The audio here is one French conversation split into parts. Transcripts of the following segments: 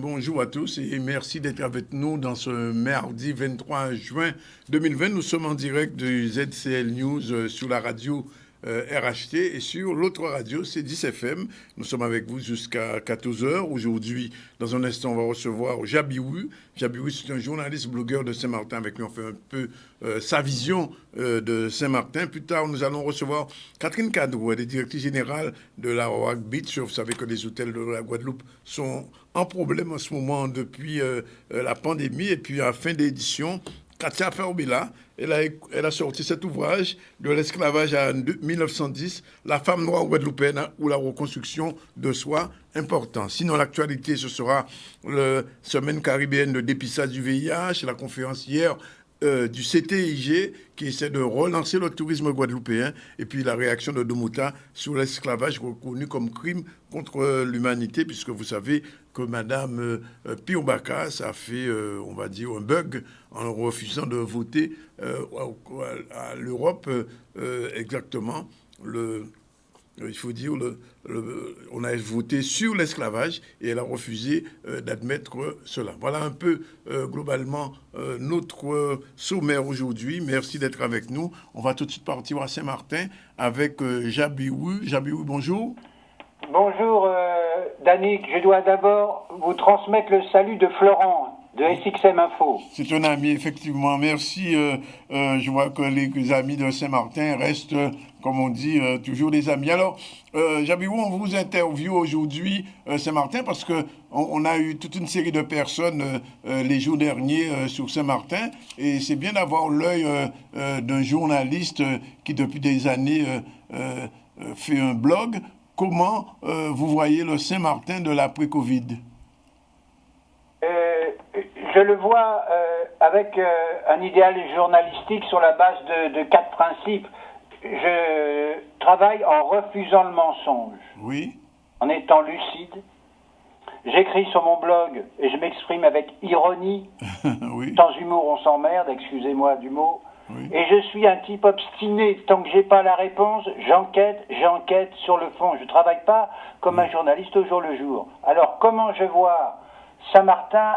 bonjour à tous et merci d'être avec nous dans ce mardi 23 juin 2020. Nous sommes en direct du ZCL News sur la radio RHT et sur l'autre radio, c'est 10 FM. Nous sommes avec vous jusqu'à 14h. Aujourd'hui, dans un instant, on va recevoir Jabiou. Jabiou, c'est un journaliste blogueur de Saint-Martin avec qui on fait un peu sa vision de Saint-Martin. Plus tard, nous allons recevoir Catherine Cadrou, elle est directrice générale de la Roac Beach. Vous savez que les hôtels de la Guadeloupe sont en problème en ce moment depuis la pandémie. Et puis, à fin d'édition, Katia Ferbila, elle a sorti cet ouvrage de l'esclavage à 1910, la femme noire guadeloupéenne ou la reconstruction de soi important. Sinon, l'actualité, ce sera la semaine caribéenne de dépistage du VIH, la conférence hier du CTIG qui essaie de relancer le tourisme guadeloupéen et puis la réaction de Domota sur l'esclavage reconnu comme crime contre l'humanité, puisque vous savez que Madame Pio Bacas a fait, on va dire, un bug en refusant de voter à l'Europe exactement il faut dire, on a voté sur l'esclavage et elle a refusé d'admettre cela. Voilà un peu globalement notre sommaire aujourd'hui. Merci d'être avec nous. On va tout de suite partir à Saint-Martin avec Jabiou. Jabiou, bonjour. Bonjour Danick, je dois d'abord vous transmettre le salut de Florent de SXM Info. C'est un ami, effectivement. Merci. Je vois que les amis de Saint-Martin restent, comme on dit, toujours des amis. Alors, Jabiou, on vous interviewe aujourd'hui, Saint-Martin, parce qu'on a eu toute une série de personnes les jours derniers sur Saint-Martin, et c'est bien d'avoir l'œil d'un journaliste qui, depuis des années, fait un blog. Comment vous voyez le Saint-Martin de l'après-Covid ? Je le vois avec un idéal journalistique sur la base de 4 principes. Je travaille en refusant le mensonge, oui, en étant lucide. J'écris sur mon blog et je m'exprime avec ironie. oui. Sans humour, on s'emmerde, excusez-moi du mot. Oui. Et je suis un type obstiné. Tant que j'ai pas la réponse, j'enquête sur le fond. Je travaille pas comme un journaliste au jour le jour. Alors, comment je vois Saint-Martin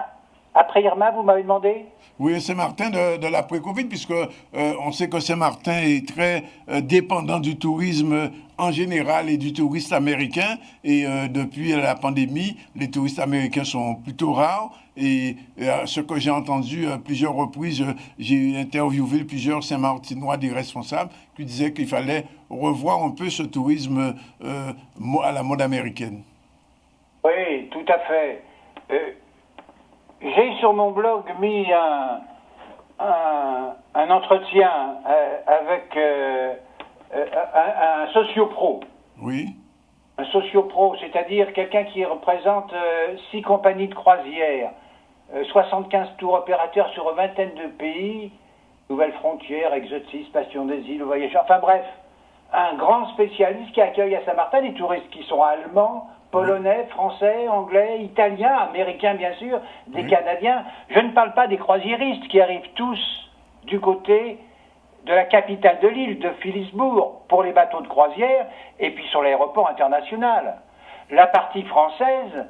après Irma, vous m'avez demandé ? Oui, Saint-Martin de l'après-Covid, puisque on sait que Saint-Martin est très dépendant du tourisme en général et du touriste américain. Et depuis la pandémie, les touristes américains sont plutôt rares. Et ce que j'ai entendu à plusieurs reprises, j'ai interviewé plusieurs Saint-Martinois, des responsables, qui disaient qu'il fallait revoir un peu ce tourisme à la mode américaine. Oui, tout à fait. J'ai sur mon blog mis un entretien avec un sociopro. Oui. Un sociopro, c'est-à-dire quelqu'un qui représente 6 compagnies de croisière, 75 tours opérateurs sur une vingtaine de pays, Nouvelles Frontières, Exotis, Passion des îles, Voyageurs, enfin bref, un grand spécialiste qui accueille à Saint-Martin des touristes qui sont allemands, polonais, français, anglais, italiens, américains bien sûr, des Canadiens. Je ne parle pas des croisiéristes qui arrivent tous du côté de la capitale de l'île, de Philipsbourg, pour les bateaux de croisière, et puis sur l'aéroport international. La partie française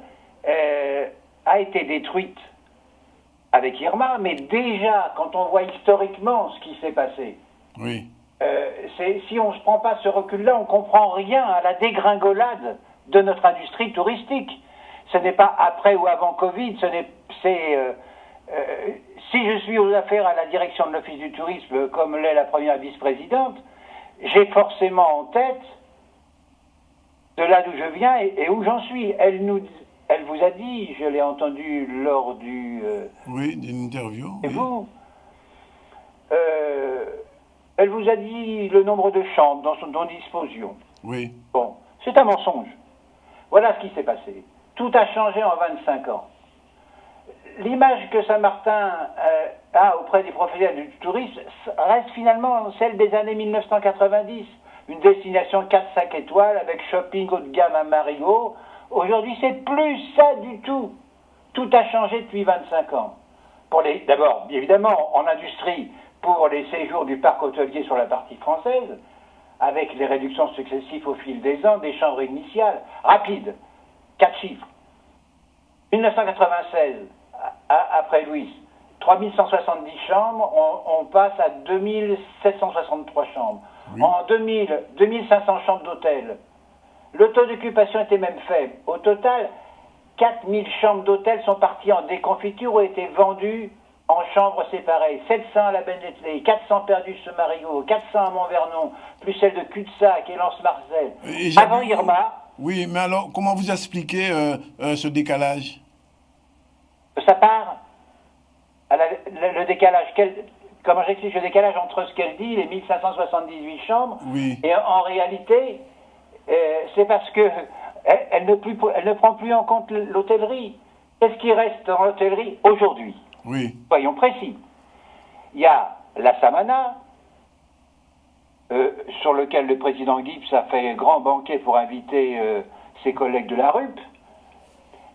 a été détruite avec Irma, mais déjà, quand on voit historiquement ce qui s'est passé, oui. Si on ne se prend pas ce recul-là, on ne comprend rien à la dégringolade de notre industrie touristique. Ce n'est pas après ou avant Covid, si je suis aux affaires à la direction de l'Office du tourisme, comme l'est la première vice-présidente, j'ai forcément en tête de là d'où je viens et où j'en suis. Elle vous a dit, je l'ai entendu lors du... oui, d'une interview. Et oui. vous elle vous a dit le nombre de chambres dont nous disposions. Oui. Bon, c'est un mensonge. Voilà ce qui s'est passé. Tout a changé en 25 ans. L'image que Saint-Martin a auprès des professionnels du tourisme reste finalement celle des années 1990. Une destination 4-5 étoiles avec shopping haut de gamme à Marigot. Aujourd'hui, c'est plus ça du tout. Tout a changé depuis 25 ans. D'abord, évidemment, en industrie, pour les séjours du parc hôtelier sur la partie française, avec les réductions successives au fil des ans, des chambres initiales, rapides, 4 chiffres. 1996, après Louis, 3170 chambres, on passe à 2763 chambres. Oui. En 2000, 2500 chambres d'hôtel. Le taux d'occupation était même faible. Au total, 4000 chambres d'hôtel sont parties en déconfiture ou ont été vendues en chambres séparées. 700 à la Bennetley, 400 perdus ce Marigot, 400 à Montvernon, plus celle de Cul-de-Sac et Lens-Marcel. Avant Irma... Oui, mais alors, comment vous expliquez ce décalage? Ça part le décalage. Comment j'explique le décalage entre ce qu'elle dit, les 1578 chambres, Oui. et en réalité, c'est parce que elle ne prend plus en compte l'hôtellerie. Qu'est-ce qui reste dans l'hôtellerie aujourd'hui? Oui. Soyons précis. Il y a la Samana, sur lequel le président Gibbs a fait grand banquet pour inviter ses collègues de la RUP.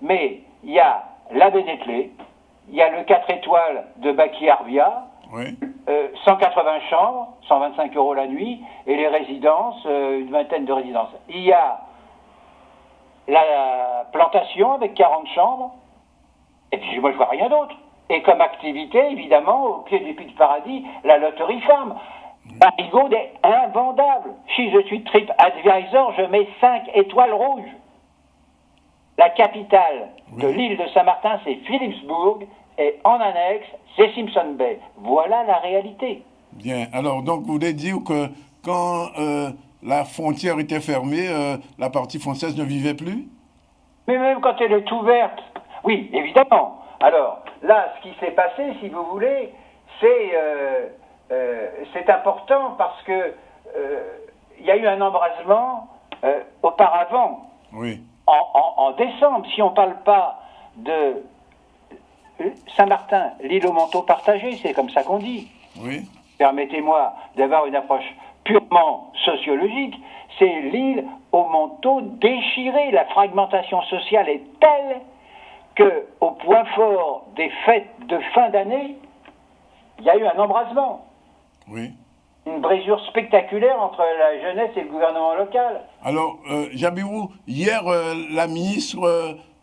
Mais il y a la Bennetley, il y a le 4 étoiles de Baki Arvia, Oui. 180 chambres, 125 € la nuit, et les résidences, une vingtaine de résidences. Il y a la plantation avec 40 chambres, et puis moi je vois rien d'autre. Et comme activité, évidemment, au pied du Puy de Paradis, la Loterie Farm. Marigot est invendable. Si je suis Trip Advisor, je mets 5 étoiles rouges. La capitale de l'île de Saint-Martin, c'est Philipsbourg, et en annexe, c'est Simpson Bay. Voilà la réalité. Bien. Alors, donc, vous voulez dire que quand la frontière était fermée, la partie française ne vivait plus? Mais même quand elle est ouverte, oui, évidemment. Alors, là, ce qui s'est passé, si vous voulez, c'est important parce que il y a eu un embrasement auparavant. Oui. En décembre, si on ne parle pas de Saint-Martin, l'île au manteau partagé, c'est comme ça qu'on dit. Oui. Permettez-moi d'avoir une approche purement sociologique, c'est l'île au manteau déchiré. La fragmentation sociale est telle que, au point fort des fêtes de fin d'année, il y a eu un embrasement. Oui. Une brisure spectaculaire entre la jeunesse et le gouvernement local. Alors, Jabirou, hier, la ministre,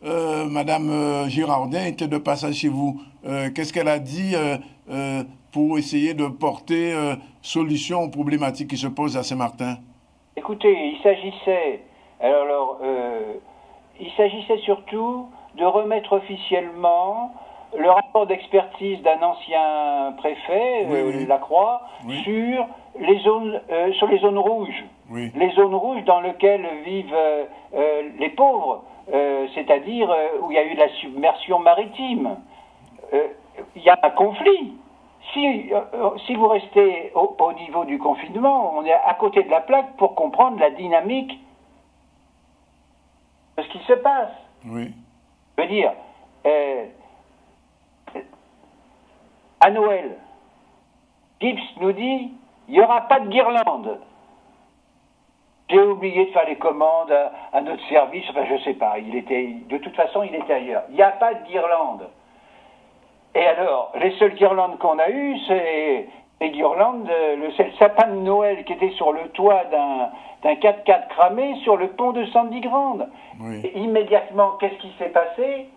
Madame Girardin, était de passage chez vous. Qu'est-ce qu'elle a dit pour essayer de porter solution aux problématiques qui se posent à Saint-Martin? Écoutez, il s'agissait surtout de remettre officiellement le rapport d'expertise d'un ancien préfet, Lacroix, sur les zones rouges. Oui. Les zones rouges dans lesquelles vivent les pauvres, c'est-à-dire où il y a eu de la submersion maritime. Il y a un conflit. Si vous restez au niveau du confinement, on est à côté de la plaque pour comprendre la dynamique de ce qui se passe. Oui. Je veux dire, à Noël, Gibbs nous dit il n'y aura pas de guirlande. J'ai oublié de faire les commandes à notre service, enfin je ne sais pas, de toute façon il était ailleurs. Il n'y a pas de guirlande. Et alors, les seules guirlandes qu'on a eues, c'est les guirlandes, c'est le sapin de Noël qui était sur le toit d'un 4x4 cramé sur le pont de Sandy Grande. Oui. Et immédiatement, qu'est-ce qui s'est passé?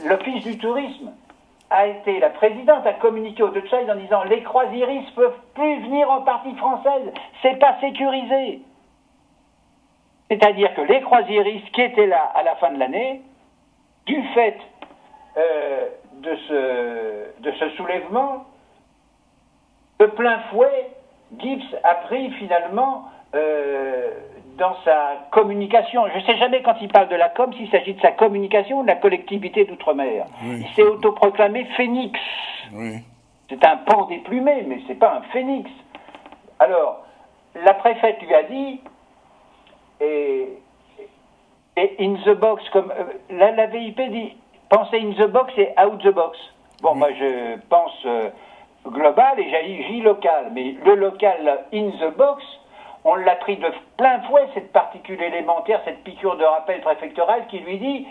L'Office du tourisme la présidente a communiqué au Deutsche en disant les croisiéristes ne peuvent plus venir en partie française, c'est pas sécurisé. C'est-à-dire que les croisiéristes qui étaient là à la fin de l'année, du fait de ce soulèvement, de plein fouet, Gibbs a pris finalement dans sa communication, je ne sais jamais quand il parle de la com, s'il s'agit de sa communication ou de la collectivité d'outre-mer. Oui. Il s'est autoproclamé phénix. Oui. C'est un pan déplumé, mais ce n'est pas un phénix. Alors, la préfète lui a dit, et in the box, comme la VIP dit, pensez in the box et out the box. Bon, moi je pense global et j'agis local, mais le local in the box, on l'a pris de plein fouet, cette particule élémentaire, cette piqûre de rappel préfectoral qui lui dit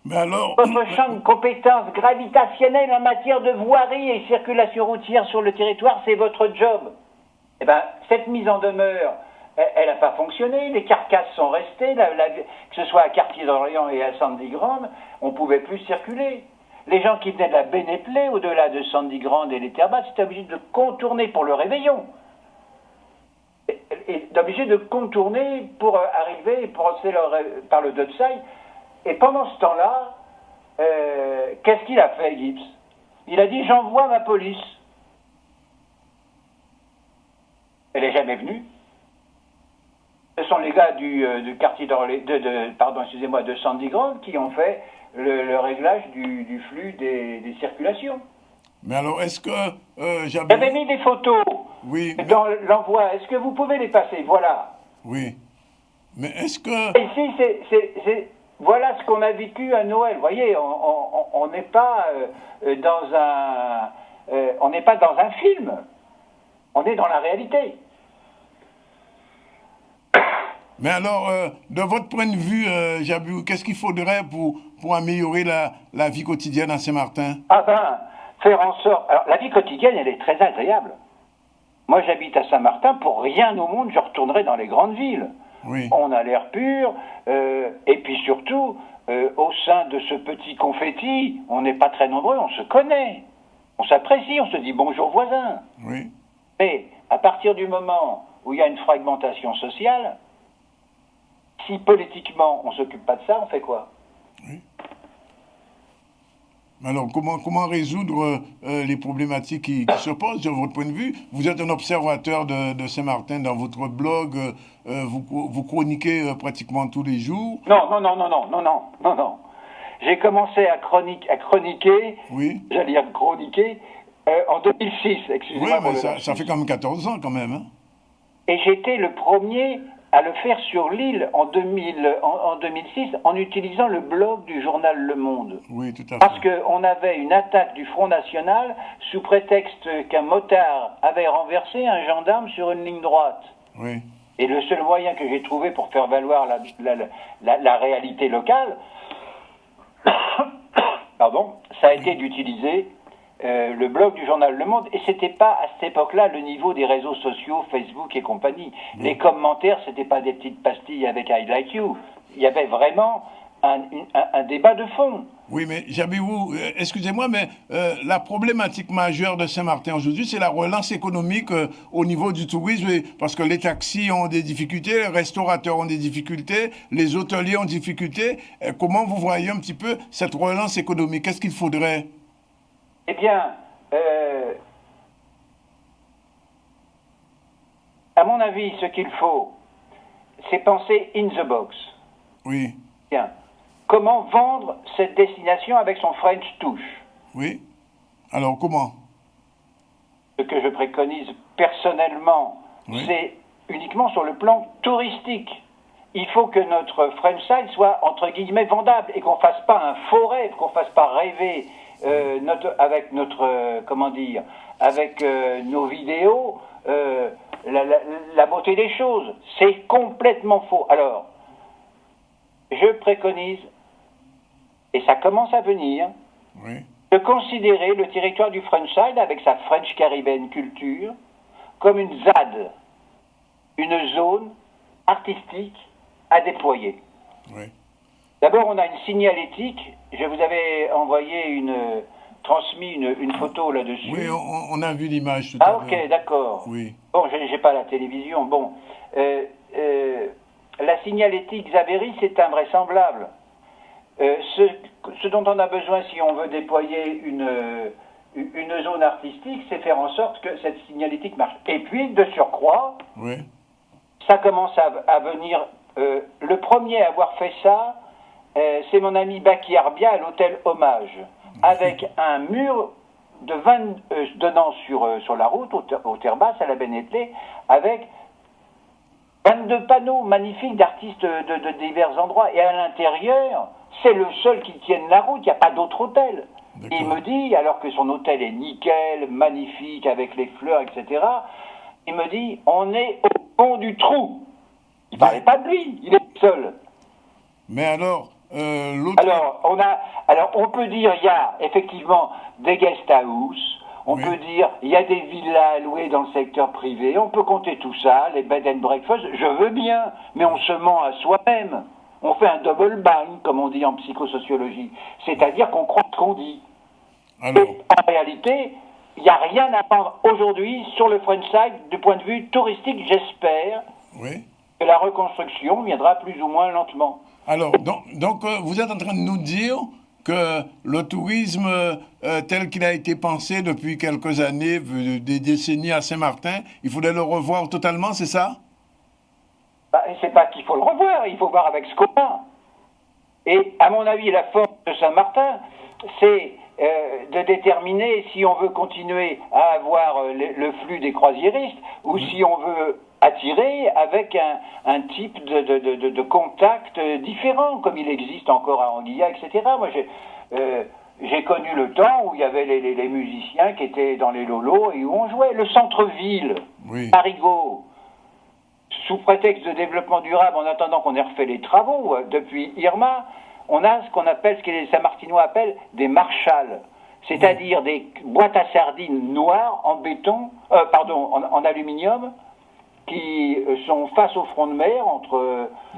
mais alors, votre champ de compétences gravitationnelles en matière de voirie et circulation routière sur le territoire, c'est votre job. Eh bien, cette mise en demeure Elle n'a pas fonctionné, les carcasses sont restées, que ce soit à Quartier d'Orléans et à Sandy Grande, on ne pouvait plus circuler. Les gens qui venaient de la Bénétlé, au-delà de Sandy Grande et les terres basses, étaient obligés de contourner pour le réveillon. Et obligés de contourner pour arriver et pour passer par le Dutsail. Et pendant ce temps-là, qu'est-ce qu'il a fait, Gibbs? Il a dit, j'envoie ma police. Elle n'est jamais venue. Ce sont les gars du quartier de Sandy Grande qui ont fait le réglage du flux des circulations. Mais alors, est-ce que J'avais mis des photos dans l'envoi. Est-ce que vous pouvez les passer? Voilà. Oui. Mais est-ce que... Ici, voilà ce qu'on a vécu à Noël. Vous voyez, on n'est pas on n'est pas dans un film. On est dans la réalité. Mais alors, de votre point de vue, Jabiou, qu'est-ce qu'il faudrait pour améliorer la vie quotidienne à Saint-Martin? Ah ben, faire en sorte... Alors, la vie quotidienne, elle est très agréable. Moi, j'habite à Saint-Martin. Pour rien au monde, je retournerai dans les grandes villes. Oui. On a l'air pur. Et puis surtout, au sein de ce petit confetti, on n'est pas très nombreux, on se connaît. On s'apprécie, on se dit bonjour voisin. Oui. Mais à partir du moment où il y a une fragmentation sociale, si politiquement on ne s'occupe pas de ça, on fait quoi? Oui. Alors, comment résoudre les problématiques qui se posent de votre point de vue? Vous êtes un observateur de Saint-Martin dans votre blog, vous chroniquez pratiquement tous les jours. Non. J'ai commencé à chroniquer, oui. J'allais dire chroniquer, en 2006, excusez-moi. Oui, mais ça fait quand même 14 ans quand même. Hein? Et j'étais le premier à le faire sur l'île en 2006 en utilisant le blog du journal Le Monde. Oui, tout à fait. Parce qu'on avait une attaque du Front National sous prétexte qu'un motard avait renversé un gendarme sur une ligne droite. Oui. Et le seul moyen que j'ai trouvé pour faire valoir la réalité locale, ça a été d'utiliser le blog du journal Le Monde, et c'était pas à cette époque-là le niveau des réseaux sociaux, Facebook et compagnie. Oui. Les commentaires, c'était pas des petites pastilles avec I like you. Il y avait vraiment un débat de fond. Oui, mais Jabiou, excusez-moi, mais la problématique majeure de Saint-Martin aujourd'hui, c'est la relance économique au niveau du tourisme, parce que les taxis ont des difficultés, les restaurateurs ont des difficultés, les hôteliers ont des difficultés. Comment vous voyez un petit peu cette relance économique? Qu'est-ce qu'il faudrait? Eh bien, à mon avis, ce qu'il faut, c'est penser in the box. Oui. Bien. Comment vendre cette destination avec son French touch? Oui. Alors, comment? Ce que je préconise personnellement, oui. C'est uniquement sur le plan touristique. Il faut que notre French side soit, entre guillemets, vendable, et qu'on ne fasse pas un faux rêve, qu'on ne fasse pas rêver avec nos vidéos, la beauté des choses. C'est complètement faux. Alors, je préconise, et ça commence à venir, oui. De considérer le territoire du Frenchside, avec sa French Caribbean culture, comme une ZAD, une zone artistique à déployer. Oui. D'abord, on a une signalétique. Je vous avais transmis une photo là-dessus. Oui, on a vu l'image tout à l'heure. Ah, ok, d'accord. Oui. Bon, je n'ai pas la télévision. Bon, la signalétique Xavéry, c'est invraisemblable. Ce dont on a besoin si on veut déployer une zone artistique, c'est faire en sorte que cette signalétique marche. Et puis, de surcroît, oui. Ça commence à venir... le premier à avoir fait ça, c'est mon ami Baki Arbia à l'hôtel Hommage, avec un mur donnant sur la route, aux terres basses, à la Bénétlé, avec 22 panneaux magnifiques d'artistes de divers endroits. Et à l'intérieur, c'est le seul qui tienne la route, il n'y a pas d'autre hôtel. Et il me dit, alors que son hôtel est nickel, magnifique, avec les fleurs, etc., il me dit, on est au fond du trou. Il ne parlait pas de lui, il est seul. Mais alors, l'autre... Alors, on peut dire, il y a effectivement des guest house, On peut dire, il y a des villas à louer dans le secteur privé, on peut compter tout ça, les bed and breakfast, je veux bien, mais on se ment à soi-même. On fait un double bind, comme on dit en psychosociologie. C'est-à-dire qu'on croit ce qu'on dit. Alors, Et en réalité, il n'y a rien à prendre aujourd'hui sur le Frontside du point de vue touristique, j'espère oui. que la reconstruction viendra plus ou moins lentement. Alors, donc vous êtes en train de nous dire que le tourisme tel qu'il a été pensé depuis quelques années, des décennies à Saint-Martin, il faudrait le revoir totalement, c'est ça? C'est pas qu'il faut le revoir, il faut voir avec ce qu'on a. Et à mon avis, la force de Saint-Martin, c'est de déterminer si on veut continuer à avoir le flux des croisiéristes ou si on veut attirer avec un type de contact différent, comme il existe encore à Anguilla, etc. Moi, j'ai connu le temps où il y avait les musiciens qui étaient dans les lolos et où on jouait. Le centre-ville, Oui. Parigot, sous prétexte de développement durable, en attendant qu'on ait refait les travaux depuis Irma, on a ce qu'on appelle, ce que les Saint-Martinois appellent des marshals, c'est-à-dire des boîtes à sardines noires en béton, en aluminium, qui sont face au front de mer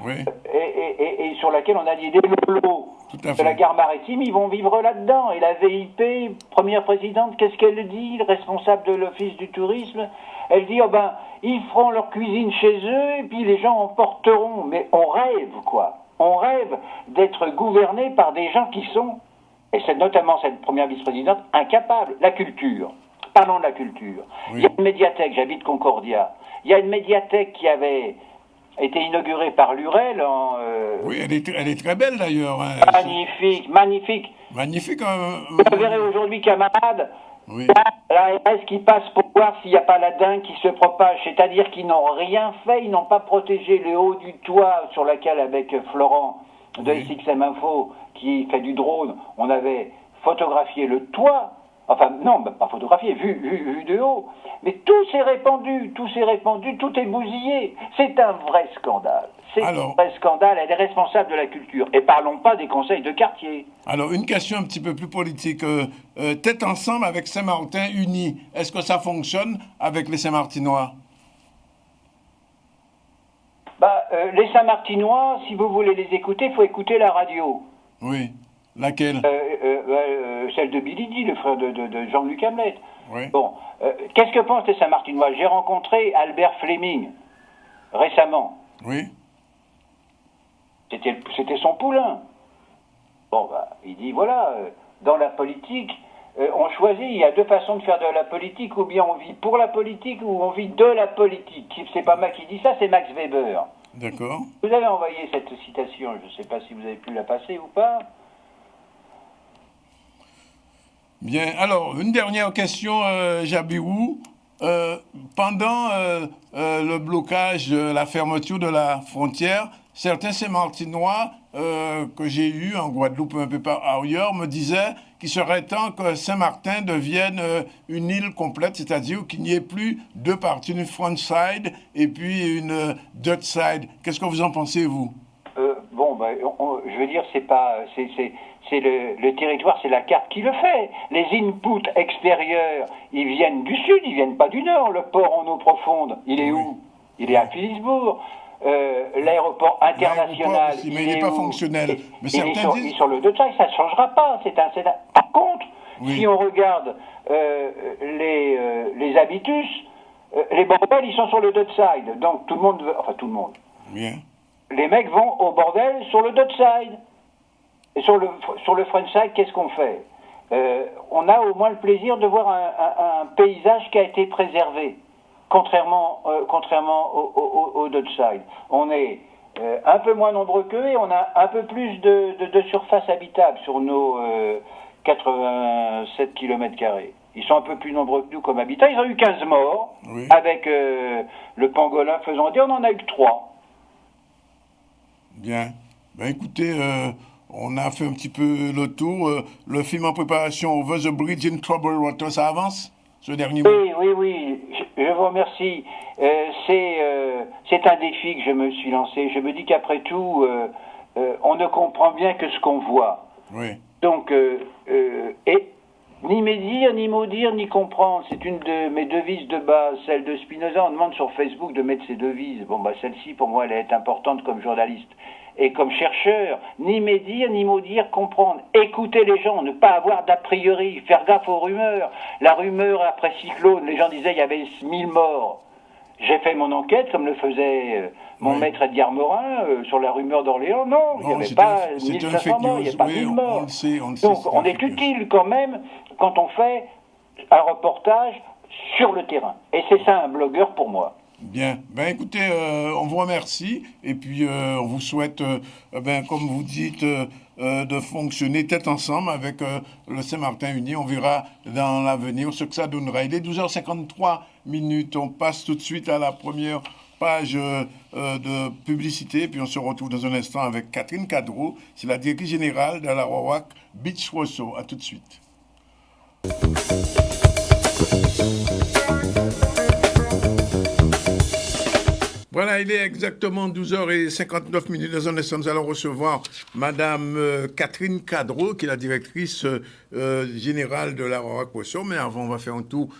Oui. et sur laquelle on a dit des lolos Tout à de la fait. gare maritime, ils vont vivre là-dedans. Et la VIP, première présidente, qu'est-ce qu'elle dit, le responsable de l'office du tourisme? Elle dit, oh ben, ils feront leur cuisine chez eux et puis les gens en porteront. Mais on rêve, quoi. On rêve d'être gouverné par des gens qui sont, et c'est notamment cette première vice-présidente, incapables. La culture. Parlons de la culture. Oui. Il y a une médiathèque, j'habite Concordia. Il y a une médiathèque qui avait été inaugurée par Lurel en... Oui, elle est très belle d'ailleurs. Hein. Magnifique, magnifique. Magnifique. Vous verrez aujourd'hui, camarades, Oui. la RS qui passe pour voir s'il n'y a pas la dingue qui se propage, c'est-à-dire qu'ils n'ont rien fait, ils n'ont pas protégé le haut du toit sur lequel, avec Florent de Oui. SXM Info, qui fait du drone, on avait photographié le toit, enfin non, pas photographié, vu de haut, mais tout s'est répandu, tout est bousillé. C'est un vrai scandale. C'est un vrai scandale, elle est responsable de la culture. Et parlons pas des conseils de quartier. Alors, une question un petit peu plus politique. Tête ensemble avec Saint-Martin unis, est-ce que ça fonctionne avec les Saint-Martinois? Les Saint-Martinois, si vous voulez les écouter, il faut écouter la radio. Oui. Laquelle? Celle de Billy D, le frère de Jean-Luc Hamlet. Oui. Bon, qu'est-ce que pensent les Saint-Martinois? J'ai rencontré Albert Fleming récemment. Oui. C'était son poulain. Bon, il dit, voilà, dans la politique, on choisit, il y a deux façons de faire de la politique, ou bien on vit pour la politique, ou on vit de la politique. C'est pas moi qui dis ça, c'est Max Weber. D'accord. Vous avez envoyé cette citation, je ne sais pas si vous avez pu la passer ou pas. Bien, alors, une dernière question, Jabirou. Pendant le blocage, la fermeture de la frontière, certains Saint-Martinois que j'ai eus en Guadeloupe un peu ailleurs me disaient qu'il serait temps que Saint-Martin devienne une île complète, c'est-à-dire qu'il n'y ait plus deux parties, une front side et puis une Dutch side. Qu'est-ce que vous en pensez, vous? Je veux dire, c'est le territoire, c'est la carte qui le fait. Les inputs extérieurs, ils viennent du sud, ils viennent pas du nord. Le port en eau profonde, il est où? Il est à Philipsbourg. L'aéroport international, aussi, mais il n'est pas fonctionnel. Mais certains disent... sur le Dutch, ça ne changera pas. Par contre, si on regarde les habitus, les bordels, ils sont sur le Dutch side. Donc tout le monde, tout le monde. Bien. Les mecs vont au bordel sur le Dutch side. Et sur le French side, qu'est-ce qu'on fait? On a au moins le plaisir de voir un paysage qui a été préservé, contrairement au Dutch side. On est un peu moins nombreux qu'eux et on a un peu plus de surface habitable sur nos 87 km². Ils sont un peu plus nombreux que nous comme habitants. Ils ont eu 15 morts, oui. Avec le pangolin faisant dire, on en a eu que 3. Bien. Ben écoutez, on a fait un petit peu le tour. Le film en préparation, Over the Bridge in Troubled Water, ça avance, ce dernier mot? Oui. Je vous remercie. C'est un défi que je me suis lancé. Je me dis qu'après tout, on ne comprend bien que ce qu'on voit. Oui. Donc, et Ni médire, ni maudire, ni comprendre. C'est une de mes devises de base, celle de Spinoza. On demande sur Facebook de mettre ses devises. Bon, celle-ci, pour moi, elle est importante comme journaliste. Et comme chercheur, ni médire, ni maudire, comprendre. Écouter les gens, ne pas avoir d'a priori, faire gaffe aux rumeurs. La rumeur après Cyclone, les gens disaient il y avait 1000 morts. J'ai fait mon enquête, comme le faisait mon maître Edgar Morin, sur la rumeur d'Orléans. Non, il n'y avait pas 1500 morts, il n'y avait pas 1000 morts. Donc, on est utile quand même quand on fait un reportage sur le terrain. Et c'est ça un blogueur pour moi. Bien. Écoutez, on vous remercie et puis on vous souhaite, comme vous dites, de fonctionner tête ensemble avec le Saint-Martin Uni. On verra dans l'avenir ce que ça donnera. Il est 12h53. On passe tout de suite à la première page de publicité. Puis on se retrouve dans un instant avec Catherine Cadreau. C'est la directrice générale de la Arawak Beach Resort. À tout de suite. Voilà, il est exactement 12h59. Dans un instant, nous allons recevoir Madame Catherine Cadreau, qui est la directrice générale de la Arawak Resort. Mais avant, on va faire un tour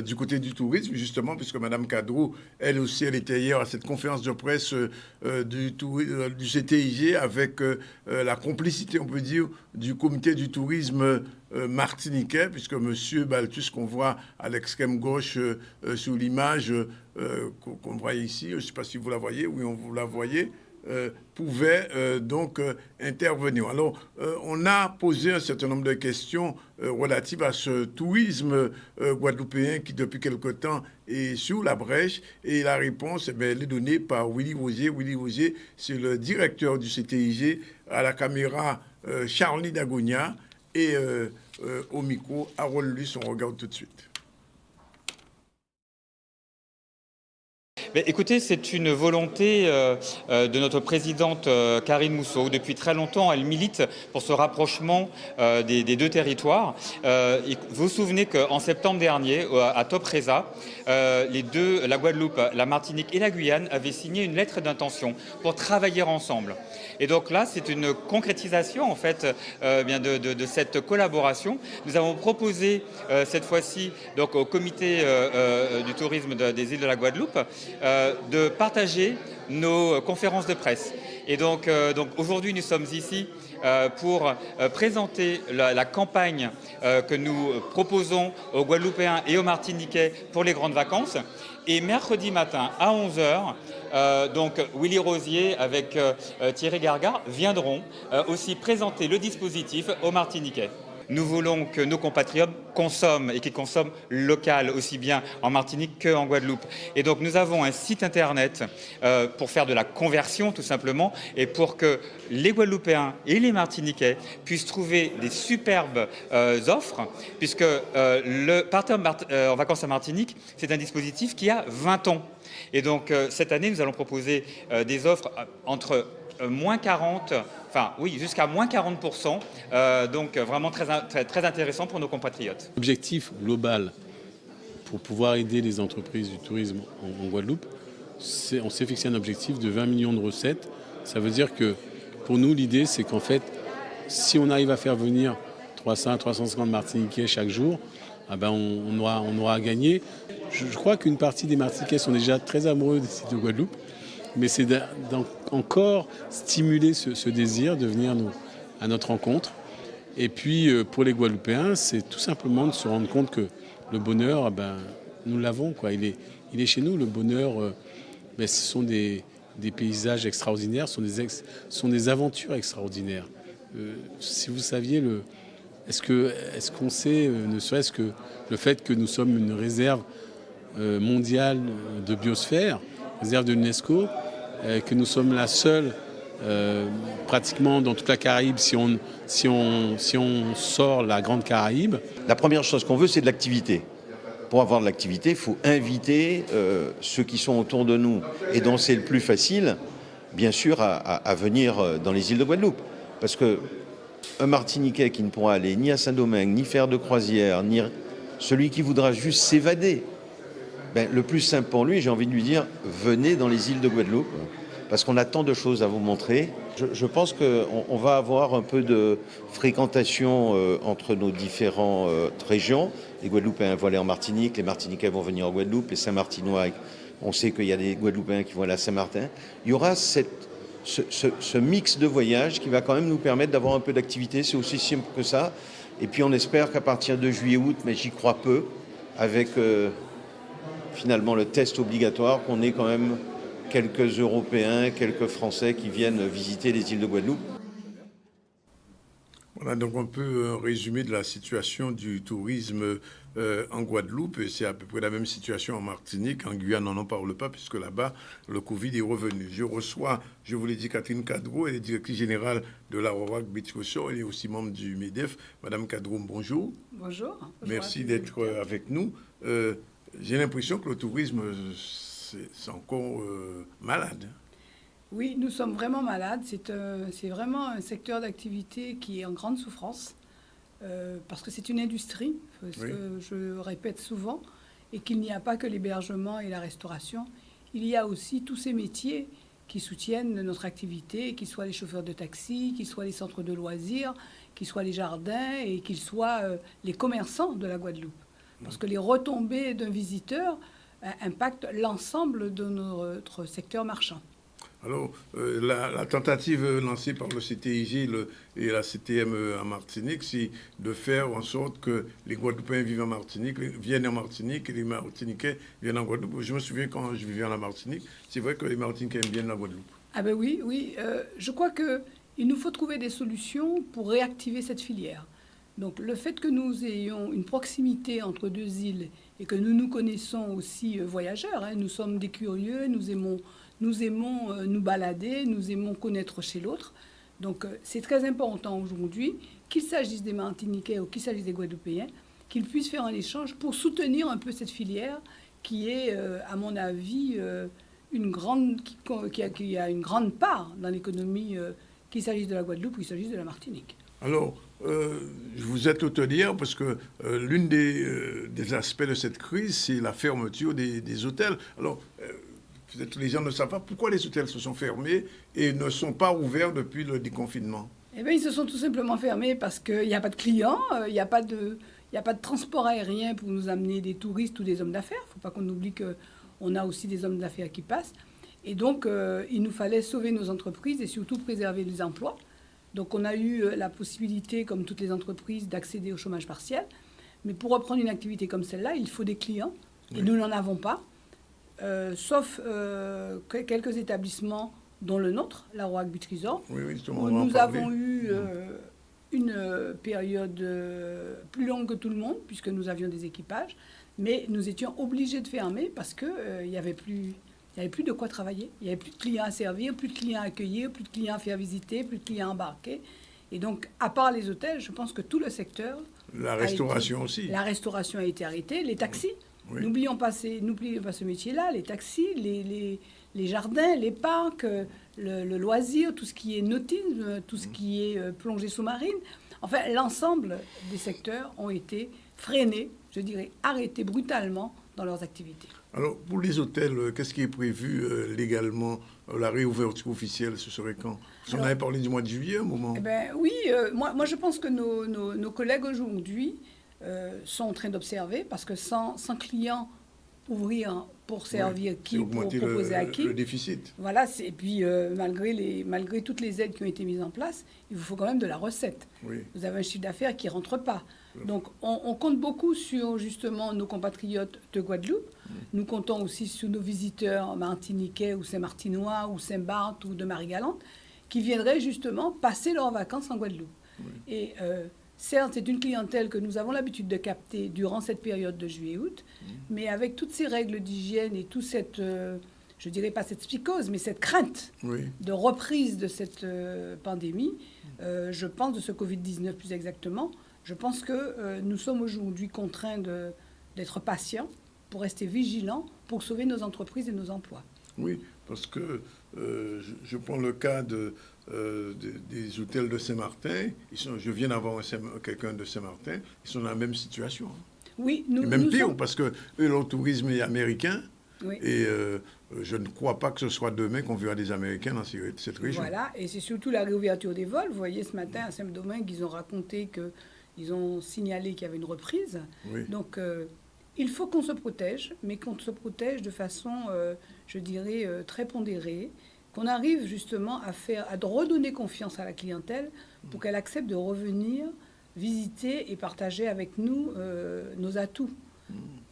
du côté du tourisme, justement, puisque Madame Cadreau, elle aussi, elle était hier à cette conférence de presse du CTIG avec la complicité, on peut dire, du comité du tourisme martiniquais, puisque Monsieur Balthus, qu'on voit à l'extrême gauche sous l'image qu'on voit ici, je ne sais pas si vous la voyez, oui, on vous la voyez, pouvait donc intervenir. Alors, on a posé un certain nombre de questions relatives à ce tourisme guadeloupéen qui, depuis quelque temps, est sous la brèche. Et la réponse, elle est donnée par Willy Rosier. Willy Rosier, c'est le directeur du CTIG, à la caméra Charlie Dagonia, et au micro, Harold Luce. On regarde tout de suite. Écoutez, c'est une volonté de notre présidente Karine Mousseau. Depuis très longtemps, elle milite pour ce rapprochement des deux territoires. Vous vous souvenez qu'en septembre dernier, à Topresa, la Guadeloupe, la Martinique et la Guyane avaient signé une lettre d'intention pour travailler ensemble. Et donc là, c'est une concrétisation en fait de cette collaboration. Nous avons proposé cette fois-ci donc au comité du tourisme des îles de la Guadeloupe de partager nos conférences de presse. Et donc aujourd'hui, nous sommes ici pour présenter la campagne que nous proposons aux Guadeloupéens et aux Martiniquais pour les grandes vacances. Et mercredi matin à 11h, donc Willy Rosier avec Thierry Gargard viendront aussi présenter le dispositif aux Martiniquais. Nous voulons que nos compatriotes consomment et qu'ils consomment local, aussi bien en Martinique qu'en Guadeloupe. Et donc nous avons un site internet pour faire de la conversion tout simplement et pour que les Guadeloupéens et les Martiniquais puissent trouver des superbes offres, puisque le Partir en vacances à Martinique, c'est un dispositif qui a 20 ans. Et donc cette année, nous allons proposer des offres entre moins 40, jusqu'à moins 40%, donc vraiment très intéressant pour nos compatriotes. L'objectif global pour pouvoir aider les entreprises du tourisme en Guadeloupe, on s'est fixé un objectif de 20 millions de recettes. Ça veut dire que pour nous, l'idée, c'est qu'en fait, si on arrive à faire venir 300 à 350 Martiniquais chaque jour, on aura gagné. Je crois qu'une partie des Martiniquais sont déjà très amoureux des sites de Guadeloupe, mais c'est encore stimuler ce désir de venir à notre rencontre. Et puis pour les Guadeloupéens, c'est tout simplement de se rendre compte que le bonheur, nous l'avons, quoi. Il est chez nous. Le bonheur, ce sont des paysages extraordinaires, ce sont des aventures extraordinaires. Si vous saviez, est-ce qu'on sait, ne serait-ce que le fait que nous sommes une réserve mondiale de biosphère, réserve de l'UNESCO, que nous sommes la seule pratiquement dans toute la Caraïbe si on sort la Grande Caraïbe. La première chose qu'on veut, c'est de l'activité. Pour avoir de l'activité, il faut inviter ceux qui sont autour de nous et dont c'est le plus facile, bien sûr, à venir dans les îles de Guadeloupe. Parce qu'un Martiniquais qui ne pourra aller ni à Saint-Domingue, ni faire de croisière, ni celui qui voudra juste s'évader, le plus simple pour lui, j'ai envie de lui dire, venez dans les îles de Guadeloupe, parce qu'on a tant de choses à vous montrer, Je pense qu'on va avoir un peu de fréquentation entre nos différentes régions. Les Guadeloupéens vont aller en Martinique, les Martiniquais vont venir en Guadeloupe, les Saint-Martinois, on sait qu'il y a des Guadeloupéens qui vont aller à Saint-Martin. Il y aura ce mix de voyages qui va quand même nous permettre d'avoir un peu d'activité. C'est aussi simple que ça. Et puis on espère qu'à partir de juillet-août, mais j'y crois peu, avec finalement le test obligatoire, qu'on ait quand même quelques Européens, quelques Français qui viennent visiter les îles de Guadeloupe. Voilà donc un peu un résumé de la situation du tourisme en Guadeloupe. Et c'est à peu près la même situation en Martinique. En Guyane, on n'en parle pas puisque là-bas, le Covid est revenu. Je reçois, je vous l'ai dit, Catherine Cadreau, elle est directrice générale de la Arawak Beach Resort. Elle est aussi membre du MEDEF. Madame Cadreau, bonjour. Bonjour. Merci d'être avec nous. J'ai l'impression que le tourisme, c'est encore malade. Oui, nous sommes vraiment malades. C'est vraiment un secteur d'activité qui est en grande souffrance parce que c'est une industrie, ce que je répète souvent, et qu'il n'y a pas que l'hébergement et la restauration. Il y a aussi tous ces métiers qui soutiennent notre activité, qu'ils soient les chauffeurs de taxi, qu'ils soient les centres de loisirs, qu'ils soient les jardins et qu'ils soient les commerçants de la Guadeloupe. Parce que les retombées d'un visiteur impactent l'ensemble de notre secteur marchand. Alors, la tentative lancée par le CTIG et la CTM en Martinique, c'est de faire en sorte que les Guadeloupéens vivent en Martinique, viennent en Martinique et les Martiniquais viennent en Guadeloupe. Je me souviens quand je vivais en Martinique, c'est vrai que les Martiniquais aiment bien la Guadeloupe. Ah ben oui, oui. Je crois qu'il nous faut trouver des solutions pour réactiver cette filière. Donc le fait que nous ayons une proximité entre deux îles et que nous nous connaissons aussi voyageurs, nous sommes des curieux, nous aimons nous balader, nous aimons connaître chez l'autre. Donc c'est très important aujourd'hui, qu'il s'agisse des Martiniquais ou qu'il s'agisse des Guadeloupéens, qu'ils puissent faire un échange pour soutenir un peu cette filière qui est, à mon avis, qui a une grande part dans l'économie, qu'il s'agisse de la Guadeloupe ou qu'il s'agisse de la Martinique. Alors, vous êtes hôtelière parce que l'une des aspects de cette crise, c'est la fermeture des hôtels. Alors, peut-être les gens ne savent pas pourquoi les hôtels se sont fermés et ne sont pas ouverts depuis le déconfinement. Eh bien, ils se sont tout simplement fermés parce qu'il n'y a pas de clients, il n'y a pas de transport aérien pour nous amener des touristes ou des hommes d'affaires. Il ne faut pas qu'on oublie qu'on a aussi des hommes d'affaires qui passent. Et donc, il nous fallait sauver nos entreprises et surtout préserver les emplois. Donc on a eu la possibilité, comme toutes les entreprises, d'accéder au chômage partiel. Mais pour reprendre une activité comme celle-là, il faut des clients. Et nous n'en avons pas, sauf quelques établissements, dont le nôtre, la Arawak Beach Resort, où nous avons eu une période plus longue que tout le monde, puisque nous avions des équipages. Mais nous étions obligés de fermer parce qu'il n'y avait plus... Il n'y avait plus de quoi travailler. Il n'y avait plus de clients à servir, plus de clients à accueillir, plus de clients à faire visiter, plus de clients à embarquer. Et donc, à part les hôtels, je pense que tout le secteur... La restauration aussi. La restauration a été arrêtée. Les taxis. Oui. N'oublions pas ce métier-là. Les taxis, les jardins, les parcs, le loisir, tout ce qui est nautisme, tout ce qui est plongée sous-marine. Enfin, l'ensemble des secteurs ont été freinés, je dirais, arrêtés brutalement dans leurs activités. Alors, pour les hôtels, qu'est-ce qui est prévu légalement? La réouverture officielle, ce serait quand? On avait parlé du mois de juillet, un moment. Eh ben, oui, moi je pense que nos collègues aujourd'hui sont en train d'observer, parce que sans clients, ouvrir pour servir qui, pour proposer à qui. Le déficit. Voilà, et puis malgré toutes les aides qui ont été mises en place, il vous faut quand même de la recette. Oui. Vous avez un chiffre d'affaires qui ne rentre pas. Donc on compte beaucoup sur justement nos compatriotes de Guadeloupe. Nous comptons aussi sur nos visiteurs martiniquais ou saint-martinois ou Saint-Barth ou de Marie-Galante qui viendraient justement passer leurs vacances en Guadeloupe. Et certes, c'est une clientèle que nous avons l'habitude de capter durant cette période de juillet-août, mais avec toutes ces règles d'hygiène et toute cette, je dirais pas cette psychose, mais cette crainte de reprise de cette pandémie, je pense de ce Covid-19 plus exactement, je pense que nous sommes aujourd'hui contraints d'être patients pour rester vigilants, pour sauver nos entreprises et nos emplois. Oui, parce que je prends le cas des hôtels de Saint-Martin. Je viens d'avoir quelqu'un de Saint-Martin. Ils sont dans la même situation. Oui, et même pire, parce que eux, leur tourisme est américain. Oui. Et je ne crois pas que ce soit demain qu'on verra des Américains dans cette région. Voilà, et c'est surtout la réouverture des vols. Vous voyez, ce matin, à Saint-Domingue, ils ont raconté qu'ils ont signalé qu'il y avait une reprise. Oui. Donc, il faut qu'on se protège, mais qu'on se protège de façon, je dirais, très pondérée, qu'on arrive justement à redonner confiance à la clientèle pour qu'elle accepte de revenir visiter et partager avec nous nos atouts.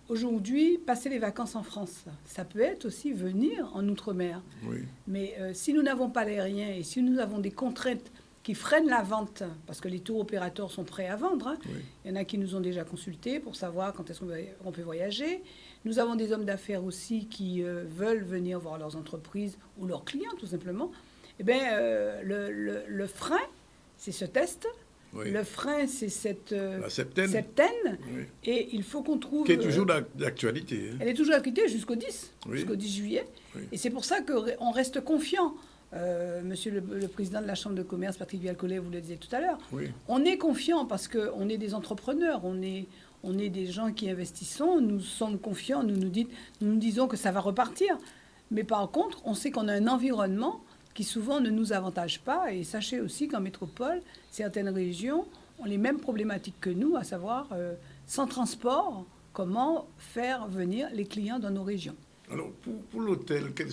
Aujourd'hui, passer les vacances en France, ça peut être aussi venir en Outre-mer. Oui. Mais si nous n'avons pas l'aérien et si nous avons des contraintes qui freinent la vente, parce que les tours opérateurs sont prêts à vendre, hein. Oui. Il y en a qui nous ont déjà consultés pour savoir quand est-ce qu'on peut voyager. Nous avons des hommes d'affaires aussi qui veulent venir voir leurs entreprises ou leurs clients, tout simplement. Eh bien, le frein, c'est ce test. Oui. Le frein, c'est la septaine. Oui. Et il faut qu'on trouve... Qui est toujours d'actualité. Hein. Elle est toujours d'actualité jusqu'au 10, Oui. jusqu'au 10 juillet. Oui. Et c'est pour ça qu'on reste confiant. Monsieur le président de la Chambre de commerce, Patrick Vial-Collet, vous le disiez tout à l'heure. Oui. On est confiant parce qu'on est des entrepreneurs, on est des gens qui investissons, nous sommes confiants, nous nous disons que ça va repartir. Mais par contre, on sait qu'on a un environnement qui souvent ne nous avantage pas. Et sachez aussi qu'en métropole, certaines régions ont les mêmes problématiques que nous, à savoir, sans transport, comment faire venir les clients dans nos régions. Alors, pour l'hôtellerie, quelles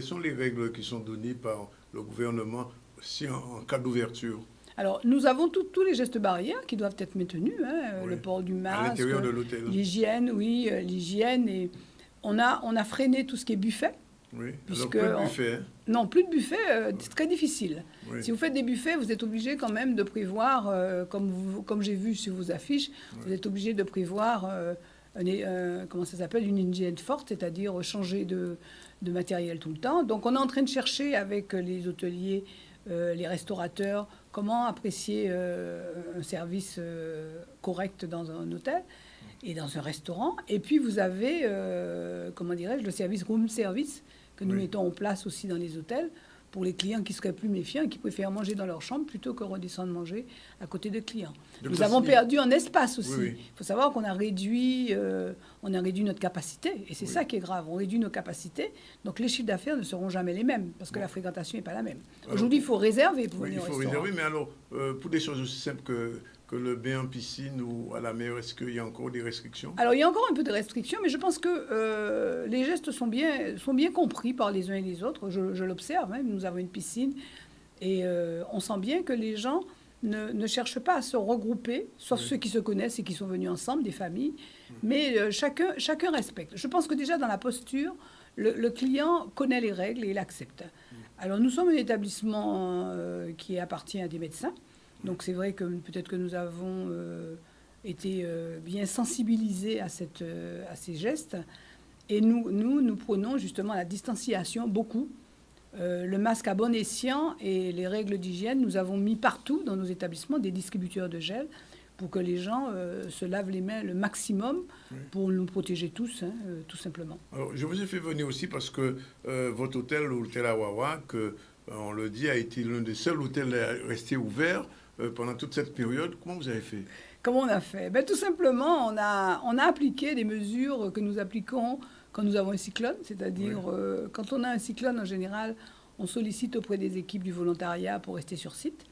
sont les règles qui sont données par le gouvernement si en cas d'ouverture? Alors, nous avons tous les gestes barrières qui doivent être maintenus, hein, Oui. le port du masque, À l'intérieur de l'hôtel. l'hygiène, oui, l'hygiène. Et on a freiné tout ce qui est buffet. Oui. Puisque Alors, plus de buffet. Hein. Non, plus de buffet, c'est très difficile. Oui. Si vous faites des buffets, vous êtes obligé quand même de prévoir, comme j'ai vu sur vos affiches, vous êtes obligé de prévoir, comment ça s'appelle, une hygiène forte, c'est-à-dire changer de matériel tout le temps. Donc on est en train de chercher avec les hôteliers, les restaurateurs, comment apprécier un service correct dans un hôtel et dans un restaurant. Et puis vous avez, comment dirais-je, le service room service que nous Oui. mettons en place aussi dans les hôtels pour les clients qui seraient plus méfiants et qui préfèrent manger dans leur chambre plutôt que redescendre manger à côté de clients. De Nous préciser- avons perdu en espace aussi. Oui, oui. Il faut savoir qu'on a réduit notre capacité et c'est Oui. ça qui est grave. On réduit nos capacités, donc les chiffres d'affaires ne seront jamais les mêmes parce que la fréquentation n'est pas la même. Alors, Aujourd'hui, il faut réserver pour Oui, il venir au faut restaurant. réserver, mais alors, pour des choses aussi simples que le bain en piscine ou à la mer, est-ce qu'il y a encore des restrictions? Alors, il y a encore un peu de restrictions, mais je pense que les gestes sont bien compris par les uns et les autres. Je l'observe, hein. Nous avons une piscine et on sent bien que les gens ne cherchent pas à se regrouper, sauf ceux qui se connaissent et qui sont venus ensemble, des familles, mais chacun respecte. Je pense que déjà dans la posture, le client connaît les règles et il accepte. Alors, nous sommes un établissement qui appartient à des médecins. Donc c'est vrai que peut-être que nous avons été bien sensibilisés à ces gestes. Et nous prenons justement la distanciation beaucoup. Le masque à bon escient et les règles d'hygiène, nous avons mis partout dans nos établissements des distributeurs de gel pour que les gens se lavent les mains le maximum pour nous protéger tous, hein, tout simplement. Alors, je vous ai fait venir aussi parce que votre hôtel, l'hôtel Awawa, on le dit, a été l'un des seuls hôtels à rester ouvert pendant toute cette période. Comment vous avez fait? Comment on a fait? Ben, tout simplement, on a appliqué des mesures que nous appliquons quand nous avons un cyclone, c'est-à-dire quand on a un cyclone, en général, on sollicite auprès des équipes du volontariat pour rester sur site.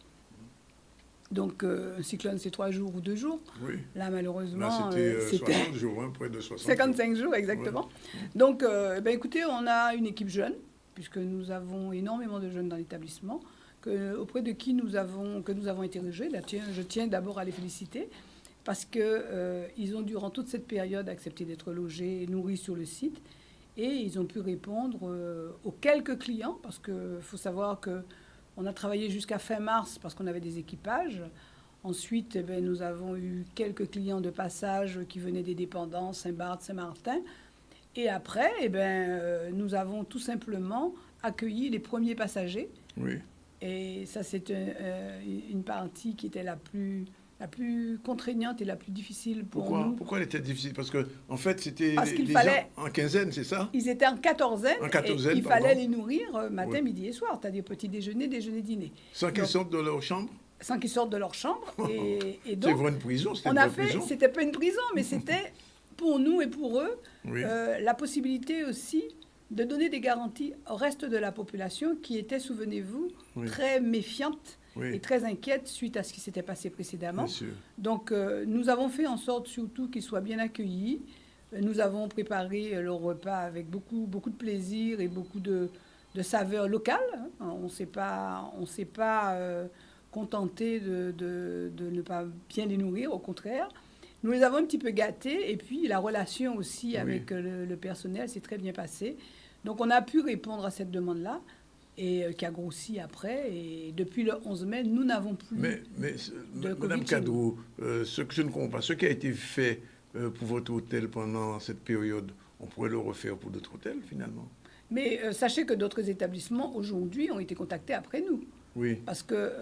Donc, un cyclone, c'est 3 jours ou 2 jours. Oui. Là, malheureusement, Là, c'était 60 jours, hein, près de 60 55 jours, exactement. Ouais. Donc, ben, écoutez, on a une équipe jeune, puisque nous avons énormément de jeunes dans l'établissement, auprès de qui que nous avons interrogé. Là, je tiens d'abord à les féliciter, parce qu'ils ont, durant toute cette période, accepté d'être logés et nourris sur le site, et ils ont pu répondre aux quelques clients, parce qu'il faut savoir qu'on a travaillé jusqu'à fin mars, parce qu'on avait des équipages. Ensuite, eh bien, nous avons eu quelques clients de passage qui venaient des dépendances, Saint-Barth, Saint-Martin. Et après, eh bien, nous avons tout simplement accueilli les premiers passagers. Oui. Et ça, c'est une partie qui était la plus contraignante et la plus difficile pour nous. Pourquoi elle était difficile? Parce que en fait, c'était Parce qu'il des fallait- gens en quinzaine, c'est ça? Ils étaient en quatorzaine, En quatorzaine, et il pardon. fallait les nourrir matin, Oui. midi et soir, c'est-à-dire petit déjeuner, dîner. Sans qu'ils Donc, sortent de leur chambre? sans qu'ils sortent de leur chambre. Et C'est donc, vraiment une prison, c'était on une a vraie fait, prison. c'était pas une prison, mais c'était pour nous et pour eux, Oui. la possibilité aussi de donner des garanties au reste de la population qui était, souvenez-vous, Oui. très méfiante Oui. et très inquiète suite à ce qui s'était passé précédemment. Bien sûr. Donc, nous avons fait en sorte surtout qu'ils soient bien accueillis. Nous avons préparé leur repas avec beaucoup, beaucoup de plaisir et beaucoup de saveurs locales. On ne s'est pas contenté de ne pas bien les nourrir, au contraire. Nous les avons un petit peu gâtés et puis la relation aussi avec le personnel s'est très bien passée. Donc, on a pu répondre à cette demande-là et qui a grossi après. Et depuis le 11 mai, nous n'avons plus Mais de Madame Covid chez nous. Cadou, ce que je ne comprends pas, ce qui a été fait pour votre hôtel pendant cette période, on pourrait le refaire pour d'autres hôtels finalement. Mais sachez que d'autres établissements aujourd'hui ont été contactés après nous. Oui. Parce que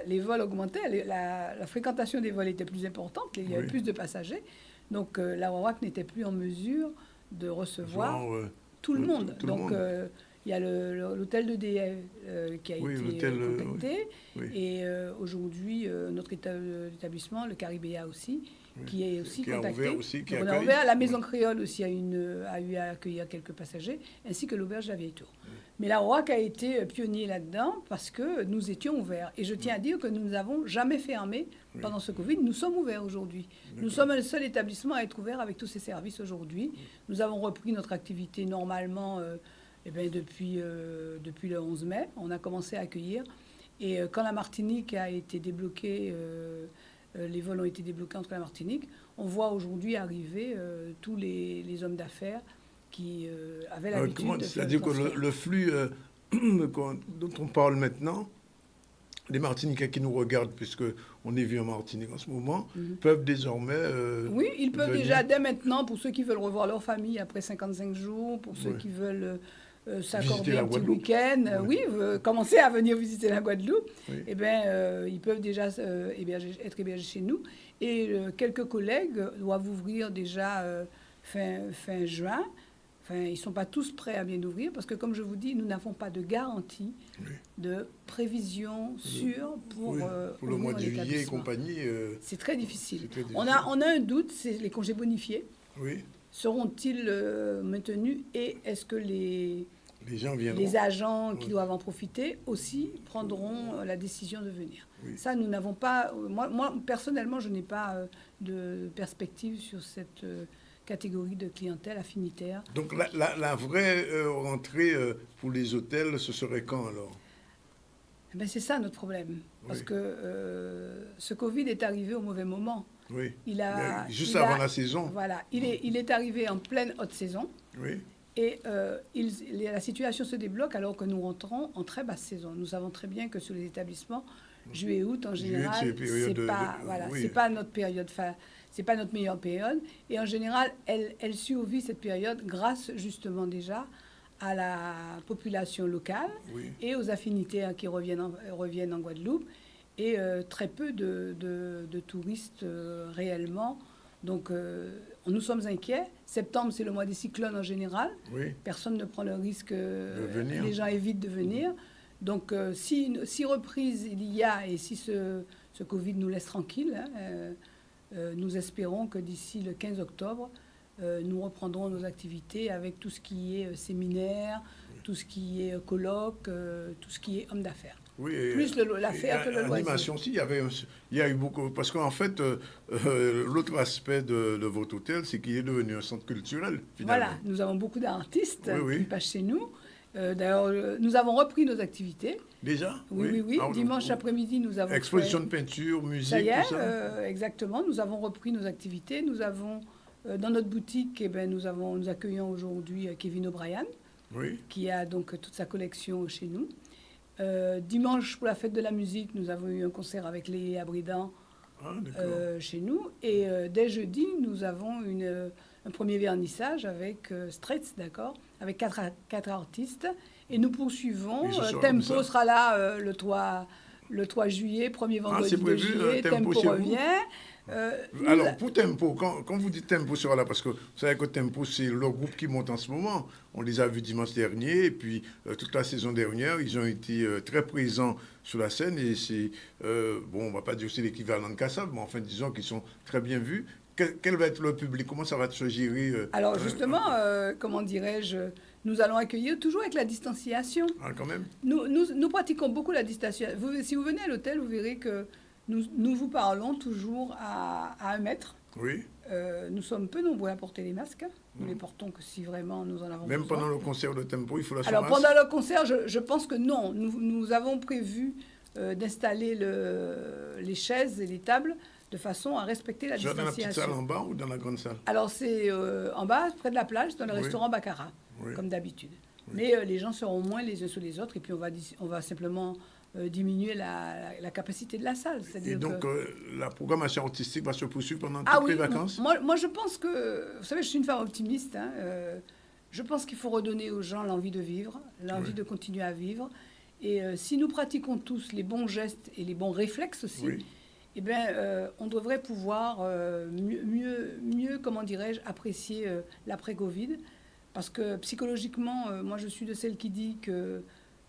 les vols augmentaient, la fréquentation des vols était plus importante, il y avait plus de passagers. Donc la WAWAC n'était plus en mesure de recevoir tout le monde. Donc il y a l'hôtel de DF qui a été contacté. Et aujourd'hui, notre établissement, le Caribéa aussi, qui est aussi contacté. On a ouvert. La Maison Créole aussi a eu à accueillir quelques passagers, ainsi que l'auberge de la Vieille Tour. Mais la WAWAC a été pionnier là-dedans parce que nous étions ouverts. Et je tiens à dire que nous n'avons jamais fermé pendant ce Covid. Nous sommes ouverts aujourd'hui. Nous sommes le seul établissement à être ouvert avec tous ces services aujourd'hui. Nous avons repris notre activité normalement depuis le 11 mai. On a commencé à accueillir. Et quand la Martinique a été débloquée, les vols ont été débloqués entre la Martinique, on voit aujourd'hui arriver tous les hommes d'affaires qui avaient l'habitude de faire c'est-à-dire que le flux dont on parle maintenant, les Martiniquais qui nous regardent, puisqu'on est vu en Martinique en ce moment, peuvent désormais... oui, ils peuvent déjà, dès maintenant, pour ceux qui veulent revoir leur famille après 55 jours, pour ceux qui veulent s'accorder un petit week-end, commencer à venir visiter la Guadeloupe, eh bien, ils peuvent déjà être hébergés chez nous. Et quelques collègues doivent ouvrir déjà fin juin. Enfin, ils ne sont pas tous prêts à bien ouvrir parce que, comme je vous dis, nous n'avons pas de garantie de prévision sûre pour le mois de juillet et compagnie. C'est très difficile. On a un doute, c'est les congés bonifiés. Oui. Seront-ils maintenus et est-ce que les agents qui doivent en profiter aussi prendront la décision de venir? Ça, nous n'avons pas... Moi, personnellement, je n'ai pas de perspective sur cette... catégorie de clientèle affinitaire. Donc la vraie rentrée pour les hôtels, ce serait quand alors? C'est ça notre problème. Parce que ce Covid est arrivé au mauvais moment. Oui. Juste avant la saison. Voilà. Il est arrivé en pleine haute saison. Oui. Et la situation se débloque alors que nous rentrons en très basse saison. Nous savons très bien que sur les établissements, juillet-août, en général, c'est pas notre période. C'est pas notre meilleure période. Et en général, elle survit cette période grâce justement déjà à la population locale et aux affinités qui reviennent en Guadeloupe et très peu de touristes réellement. Donc, nous sommes inquiets. Septembre, c'est le mois des cyclones en général. Personne ne prend le risque. Les gens évitent de venir. Donc, si reprise il y a et si ce Covid nous laisse tranquilles, nous espérons que d'ici le 15 octobre, nous reprendrons nos activités avec tout ce qui est séminaire, tout ce qui est colloque, tout ce qui est homme d'affaires. Oui, plus l'affaire que le loisir. L'animation aussi, il y a eu beaucoup... Parce qu'en fait, l'autre aspect de votre hôtel, c'est qu'il est devenu un centre culturel, finalement. Voilà, nous avons beaucoup d'artistes qui passent chez nous. D'ailleurs, nous avons repris nos activités. Déjà? Oui. Dimanche après-midi, nous avons exposition de peinture, musique, ça y est, tout ça. Exactement. Nous avons repris nos activités. Nous avons, dans notre boutique, nous accueillons aujourd'hui Kevin O'Brien, qui a donc toute sa collection chez nous. Dimanche, pour la fête de la musique, nous avons eu un concert avec les Abridan chez nous. Et dès jeudi, nous avons un premier vernissage avec Straits, avec quatre artistes. Et nous poursuivons. Tempo sera là le 3 juillet, premier vendredi de juillet. Tempo revient. Alors, pour Tempo, quand vous dites Tempo sera là, parce que vous savez que Tempo, c'est le groupe qui monte en ce moment. On les a vus dimanche dernier, et puis toute la saison dernière, ils ont été très présents sur la scène. Et c'est, on ne va pas dire que c'est l'équivalent de Kassab, mais enfin, disons qu'ils sont très bien vus. quel va être le public? Comment ça va se gérer Alors justement, comment dirais-je, nous allons accueillir toujours avec la distanciation. quand même. Nous pratiquons beaucoup la distanciation. Si vous venez à l'hôtel, vous verrez que nous vous parlons toujours à 1 mètre. Oui. Nous sommes peu nombreux à porter les masques. Nous les portons que si vraiment nous en avons Même besoin. pendant le concert de Tempo, il faut la Alors pendant le concert, je pense que non. Nous avons prévu d'installer les chaises et les tables de façon à respecter la distanciation. Dans la petite salle en bas ou dans la grande salle? Alors c'est en bas, près de la plage, dans le restaurant Baccarat, comme d'habitude. Mais les gens seront moins les uns sur les autres et puis on va simplement diminuer la capacité de la salle. Et donc la programmation artistique va se poursuivre pendant Ah toutes oui, les vacances? moi je pense que, vous savez, je suis une femme optimiste. Hein, je pense qu'il faut redonner aux gens l'envie de vivre, l'envie de continuer à vivre. Et si nous pratiquons tous les bons gestes et les bons réflexes aussi, eh bien, on devrait pouvoir mieux, comment dirais-je, apprécier l'après-Covid. Parce que psychologiquement, moi je suis de celle qui dit que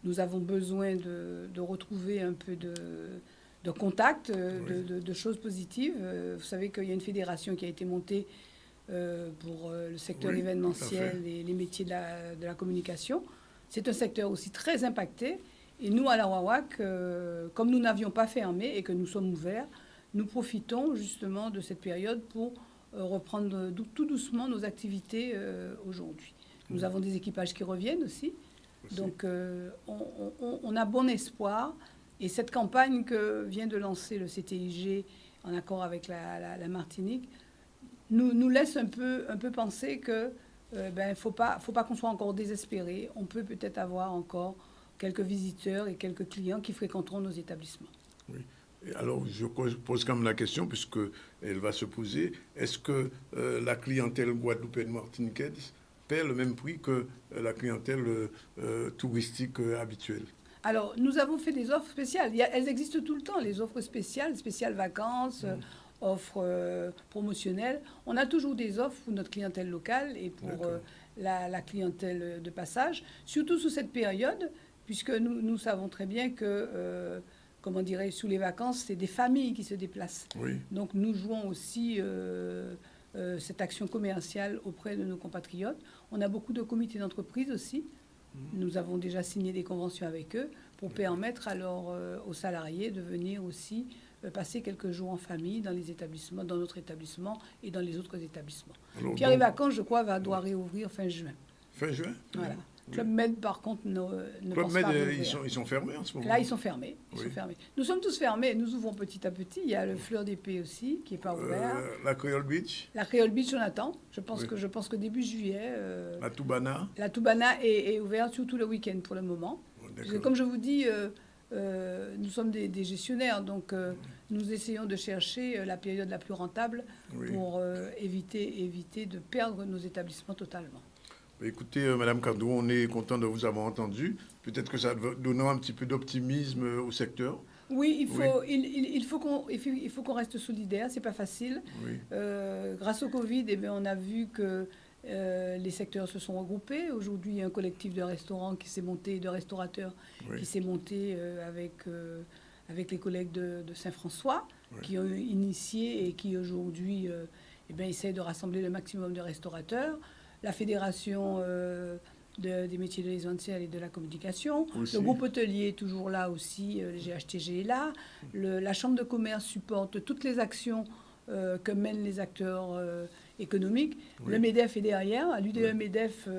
nous avons besoin de retrouver un peu de contact, de choses positives. Vous savez qu'il y a une fédération qui a été montée pour le secteur événementiel et les métiers de la communication. C'est un secteur aussi très impacté. Et nous, à la WAWAC, comme nous n'avions pas fermé et que nous sommes ouverts, nous profitons justement de cette période pour reprendre tout doucement nos activités aujourd'hui. Nous avons des équipages qui reviennent aussi. Donc, on a bon espoir. Et cette campagne que vient de lancer le CTIG en accord avec la Martinique nous laisse un peu penser que faut pas qu'on soit encore désespéré. On peut peut-être avoir encore quelques visiteurs et quelques clients qui fréquenteront nos établissements. Oui. Et alors, je pose quand même la question, puisqu'elle va se poser, est-ce que la clientèle guadeloupéenne martiniquaise paie le même prix que la clientèle touristique habituelle? Alors, nous avons fait des offres spéciales. Elles existent tout le temps, les offres spéciales vacances, offres promotionnelles. On a toujours des offres pour notre clientèle locale et pour la clientèle de passage, surtout sous cette période, puisque nous savons très bien que, comment dirais-je, sous les vacances, c'est des familles qui se déplacent. Oui. Donc, nous jouons aussi cette action commerciale auprès de nos compatriotes. On a beaucoup de comités d'entreprise aussi. Nous avons déjà signé des conventions avec eux pour permettre alors aux salariés de venir aussi passer quelques jours en famille dans les établissements, dans notre établissement et dans les autres établissements. Alors, Pierre et Vacances, je crois, doit réouvrir fin juin. Fin juin? Voilà. Club Med, par contre, ne Club Med, ils sont fermés en ce moment? Là, ils sont fermés. Sont fermés. Nous sommes tous fermés. Nous ouvrons petit à petit. Il y a le Fleur d'Épée aussi, qui n'est pas ouvert. La Creole Beach? La Creole Beach, on attend. Je pense que début juillet... la Toubana? La Toubana est ouverte surtout le week-end pour le moment. Comme je vous dis, nous sommes des gestionnaires. Donc, nous essayons de chercher la période la plus rentable pour éviter de perdre nos établissements totalement. Écoutez, Madame Cardou, on est content de vous avoir entendu. Peut-être que ça donnera un petit peu d'optimisme au secteur. Oui, il faut qu'on reste solidaire. C'est pas facile. Oui. Grâce au Covid, on a vu que les secteurs se sont regroupés. Aujourd'hui, il y a un collectif de restaurants qui s'est monté, de restaurateurs qui s'est monté avec les collègues de Saint-François, qui ont initié et qui aujourd'hui essayent de rassembler le maximum de restaurateurs. La Fédération des métiers de l'essentiel et de la communication. Aussi. Le groupe hôtelier est toujours là aussi, le GHTG est là. La Chambre de commerce supporte toutes les actions que mènent les acteurs économiques. Oui. Le MEDEF est derrière. À l'UDE MEDEF,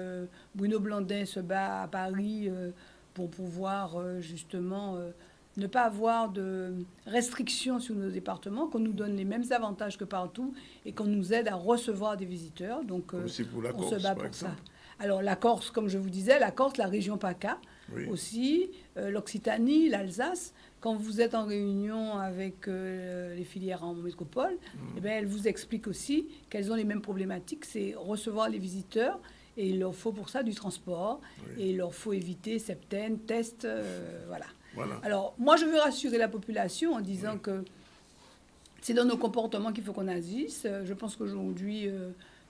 Bruno Blandin se bat à Paris pour pouvoir justement ne pas avoir de restrictions sur nos départements, qu'on nous donne les mêmes avantages que partout et qu'on nous aide à recevoir des visiteurs. Donc, on se bat pour ça. Alors, la Corse, comme je vous disais, la région PACA aussi, l'Occitanie, l'Alsace. Quand vous êtes en réunion avec les filières en métropole, elles vous expliquent aussi qu'elles ont les mêmes problématiques, c'est recevoir les visiteurs. Et il leur faut pour ça du transport. Et il leur faut éviter septaine, tests, voilà. Alors, moi, je veux rassurer la population en disant que c'est dans nos comportements qu'il faut qu'on agisse. Je pense qu'aujourd'hui,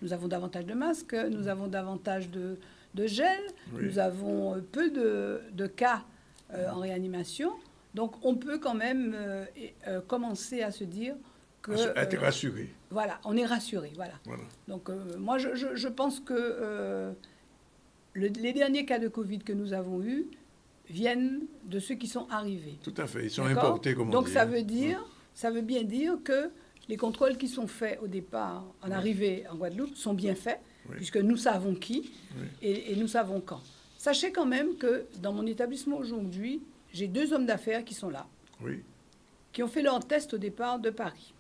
nous avons davantage de masques, nous avons davantage de gel, nous avons peu de cas en réanimation. Donc, on peut quand même commencer à se dire que... Être rassuré. Voilà, on est rassuré, voilà. Donc moi, je pense que les derniers cas de Covid que nous avons eus viennent de ceux qui sont arrivés. Tout à fait, ils sont importés, comme on dit. Donc ça veut bien dire que les contrôles qui sont faits au départ, en arrivée en Guadeloupe, sont bien faits, puisque nous savons qui et nous savons quand. Sachez quand même que dans mon établissement aujourd'hui, j'ai 2 hommes d'affaires qui sont là, qui ont fait leur test au départ de Paris.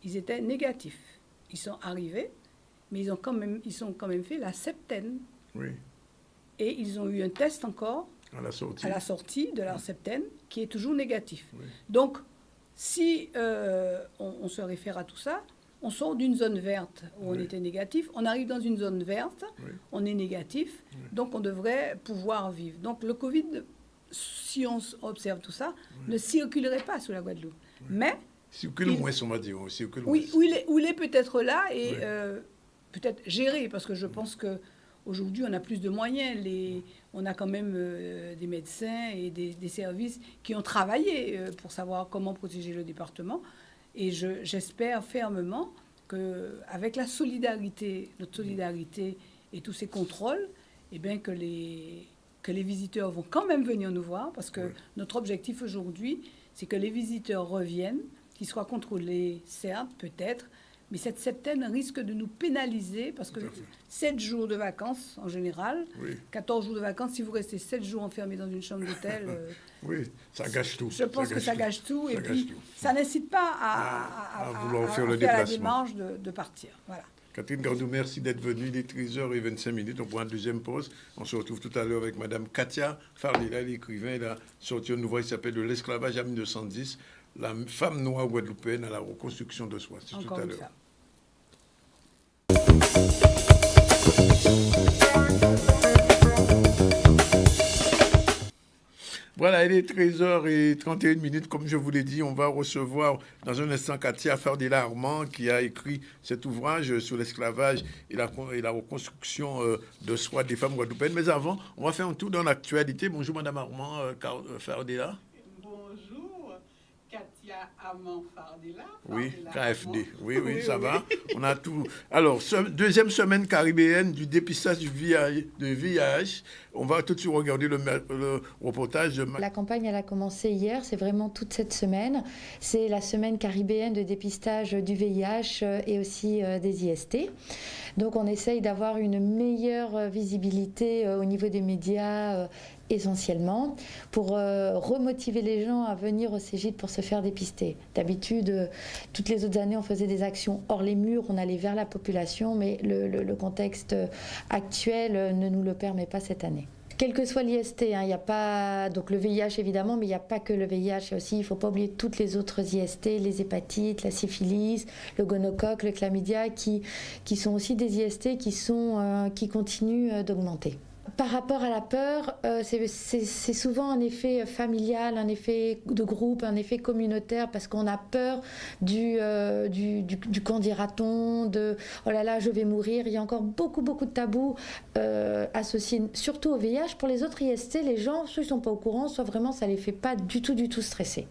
Ils étaient négatifs. Ils sont arrivés, mais ils ont quand même fait la septaine. Et ils ont eu un test encore à la sortie de leur septaine qui est toujours négatif. Donc, si on se réfère à tout ça, on sort d'une zone verte où on était négatif, on arrive dans une zone verte, on est négatif, donc on devrait pouvoir vivre. Donc le Covid, si on observe tout ça, ne circulerait pas sur la Guadeloupe. Mais... Circule moins, on va dire. Oui, où il est peut-être là et peut-être géré, parce que je pense qu'aujourd'hui, on a plus de moyens. On a quand même des médecins et des services qui ont travaillé pour savoir comment protéger le département. Et j'espère fermement qu'avec notre solidarité et tous ces contrôles, eh bien que les visiteurs vont quand même venir nous voir, parce que notre objectif aujourd'hui, c'est que les visiteurs reviennent, qu'ils soient contrôlés, certes, peut-être, mais cette septaine risque de nous pénaliser, parce que 7 jours de vacances, en général, 14 jours de vacances, si vous restez 7 jours enfermés dans une chambre d'hôtel... ça gâche tout. Je pense que ça gâche tout, et puis ça n'incite pas à vouloir faire le la déplacement. démarche de partir. Voilà. Catherine Gardou, merci d'être venue. Il est 13h25. On prend une deuxième pause. On se retrouve tout à l'heure avec Madame Katia Fardila, l'écrivain. Elle a sorti un ouvrage qui s'appelle « De l'esclavage à 1910. La femme noire guadeloupéenne à la reconstruction de soi ». C'est tout à l'heure. Voilà, il est 13h31. Comme je vous l'ai dit, on va recevoir dans un instant Katia Fardila Armand qui a écrit cet ouvrage sur l'esclavage et la reconstruction de soi des femmes guadeloupéennes. Mais avant, on va faire un tour dans l'actualité. Bonjour Madame Armand Fardila. Bonjour, Katia Armand Fardila. Oui, KFD. Oui, ça va. On a tout. Alors, deuxième semaine caribéenne du dépistage du VIH. On va tout de suite regarder le reportage de... La campagne, elle a commencé hier, c'est vraiment toute cette semaine. C'est la semaine caribéenne de dépistage du VIH et aussi des IST. Donc on essaye d'avoir une meilleure visibilité au niveau des médias essentiellement pour remotiver les gens à venir au Cégide pour se faire dépister. D'habitude, toutes les autres années, on faisait des actions hors les murs, on allait vers la population, mais le contexte actuel ne nous le permet pas cette année. Quel que soit l'IST, il y a pas donc le VIH évidemment, mais il n'y a pas que le VIH, il y a aussi, il ne faut pas oublier toutes les autres IST, les hépatites, la syphilis, le gonocoque, le chlamydia, qui sont aussi des IST qui continuent d'augmenter. Par rapport à la peur, c'est souvent un effet familial, un effet de groupe, un effet communautaire, parce qu'on a peur du qu'en dira-t-on, de « oh là là, je vais mourir ». Il y a encore beaucoup de tabous associés, surtout au VIH. Pour les autres IST, les gens, soit ils ne sont pas au courant, soit vraiment ça ne les fait pas du tout stresser.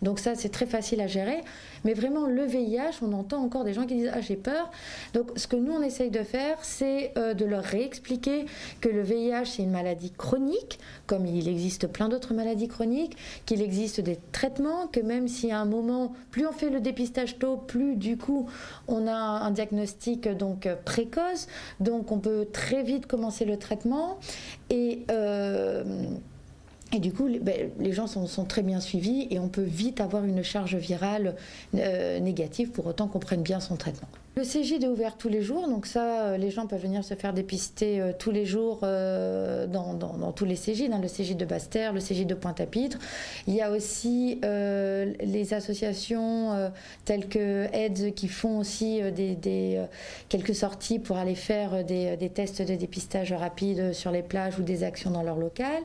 Donc ça, c'est très facile à gérer. Mais vraiment, le VIH, on entend encore des gens qui disent « ah, j'ai peur ». Donc ce que nous, on essaye de faire, c'est de leur réexpliquer que le VIH, c'est une maladie chronique, comme il existe plein d'autres maladies chroniques, qu'il existe des traitements, que même si à un moment, plus on fait le dépistage tôt, plus du coup, on a un diagnostic donc précoce. Donc on peut très vite commencer le traitement. Et du coup, les gens sont très bien suivis et on peut vite avoir une charge virale négative pour autant qu'on prenne bien son traitement. Le Cégide est ouvert tous les jours, donc ça, les gens peuvent venir se faire dépister tous les jours dans tous les Cégides, le Cégide de Basse-Terre, le Cégide de Pointe-à-Pitre. Il y a aussi les associations telles que AIDS qui font aussi quelques sorties pour aller faire des tests de dépistage rapide sur les plages ou des actions dans leur local.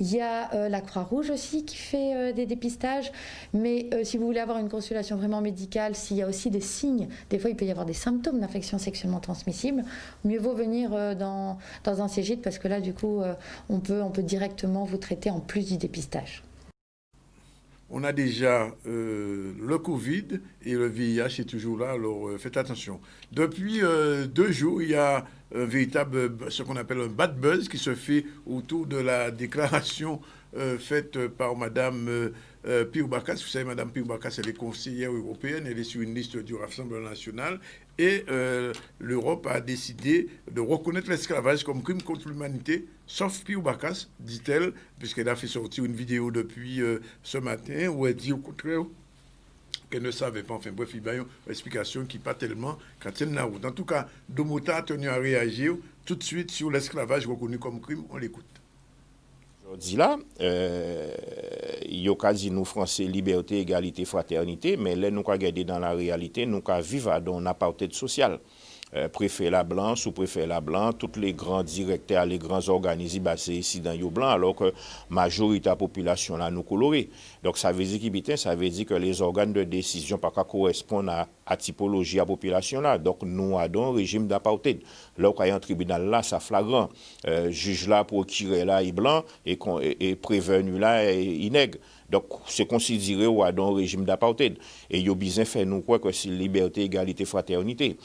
Il y a la Croix-Rouge aussi qui fait des dépistages, mais si vous voulez avoir une consultation vraiment médicale, s'il y a aussi des signes, des fois il peut y avoir des symptômes d'infection sexuellement transmissible, mieux vaut venir dans un Cégide parce que là, du coup, on peut directement vous traiter en plus du dépistage. on a déjà le Covid et le VIH est toujours là, alors faites attention. Depuis 2 jours, il y a un véritable, ce qu'on appelle un bad buzz qui se fait autour de la déclaration faite par Madame Pire Bacas. Vous savez, Madame Pire Bacas, elle est conseillère européenne, elle est sur une liste du Rassemblement national et l'Europe a décidé de reconnaître l'esclavage comme crime contre l'humanité, sauf Pire Bacas, dit-elle, puisqu'elle a fait sortir une vidéo depuis ce matin où elle dit au contraire qu'elle ne savait pas. Enfin bref, il y a une explication qui n'est pas tellement quand tienne la route. En tout cas, Domota a tenu à réagir tout de suite sur l'esclavage reconnu comme crime. On l'écoute. Aujourd'hui là, il y a dit nous Français liberté, égalité, fraternité, mais là nous avons regardé dans la réalité, nous avons vivre dans un apartheid social. Préfet la blanc, sous-préfet la blanc, tous les grands directeurs, les grands organismes, c'est ici dans le blanc, alors que la majorité de la population là nous colorée. Donc ça veut dire ça veut dire que les organes de décision pas correspondent à typologie de la population là. Donc nous avons un régime d'apartheid. Là où il y a un tribunal là, ça flagrant. Juge là, procureur là, il blanc et prévenu là, il nègre. Donc, c'est considéré ou dans un régime d'apartheid. Et il y a besoin de faire nous quoi que c'est liberté, égalité, fraternité.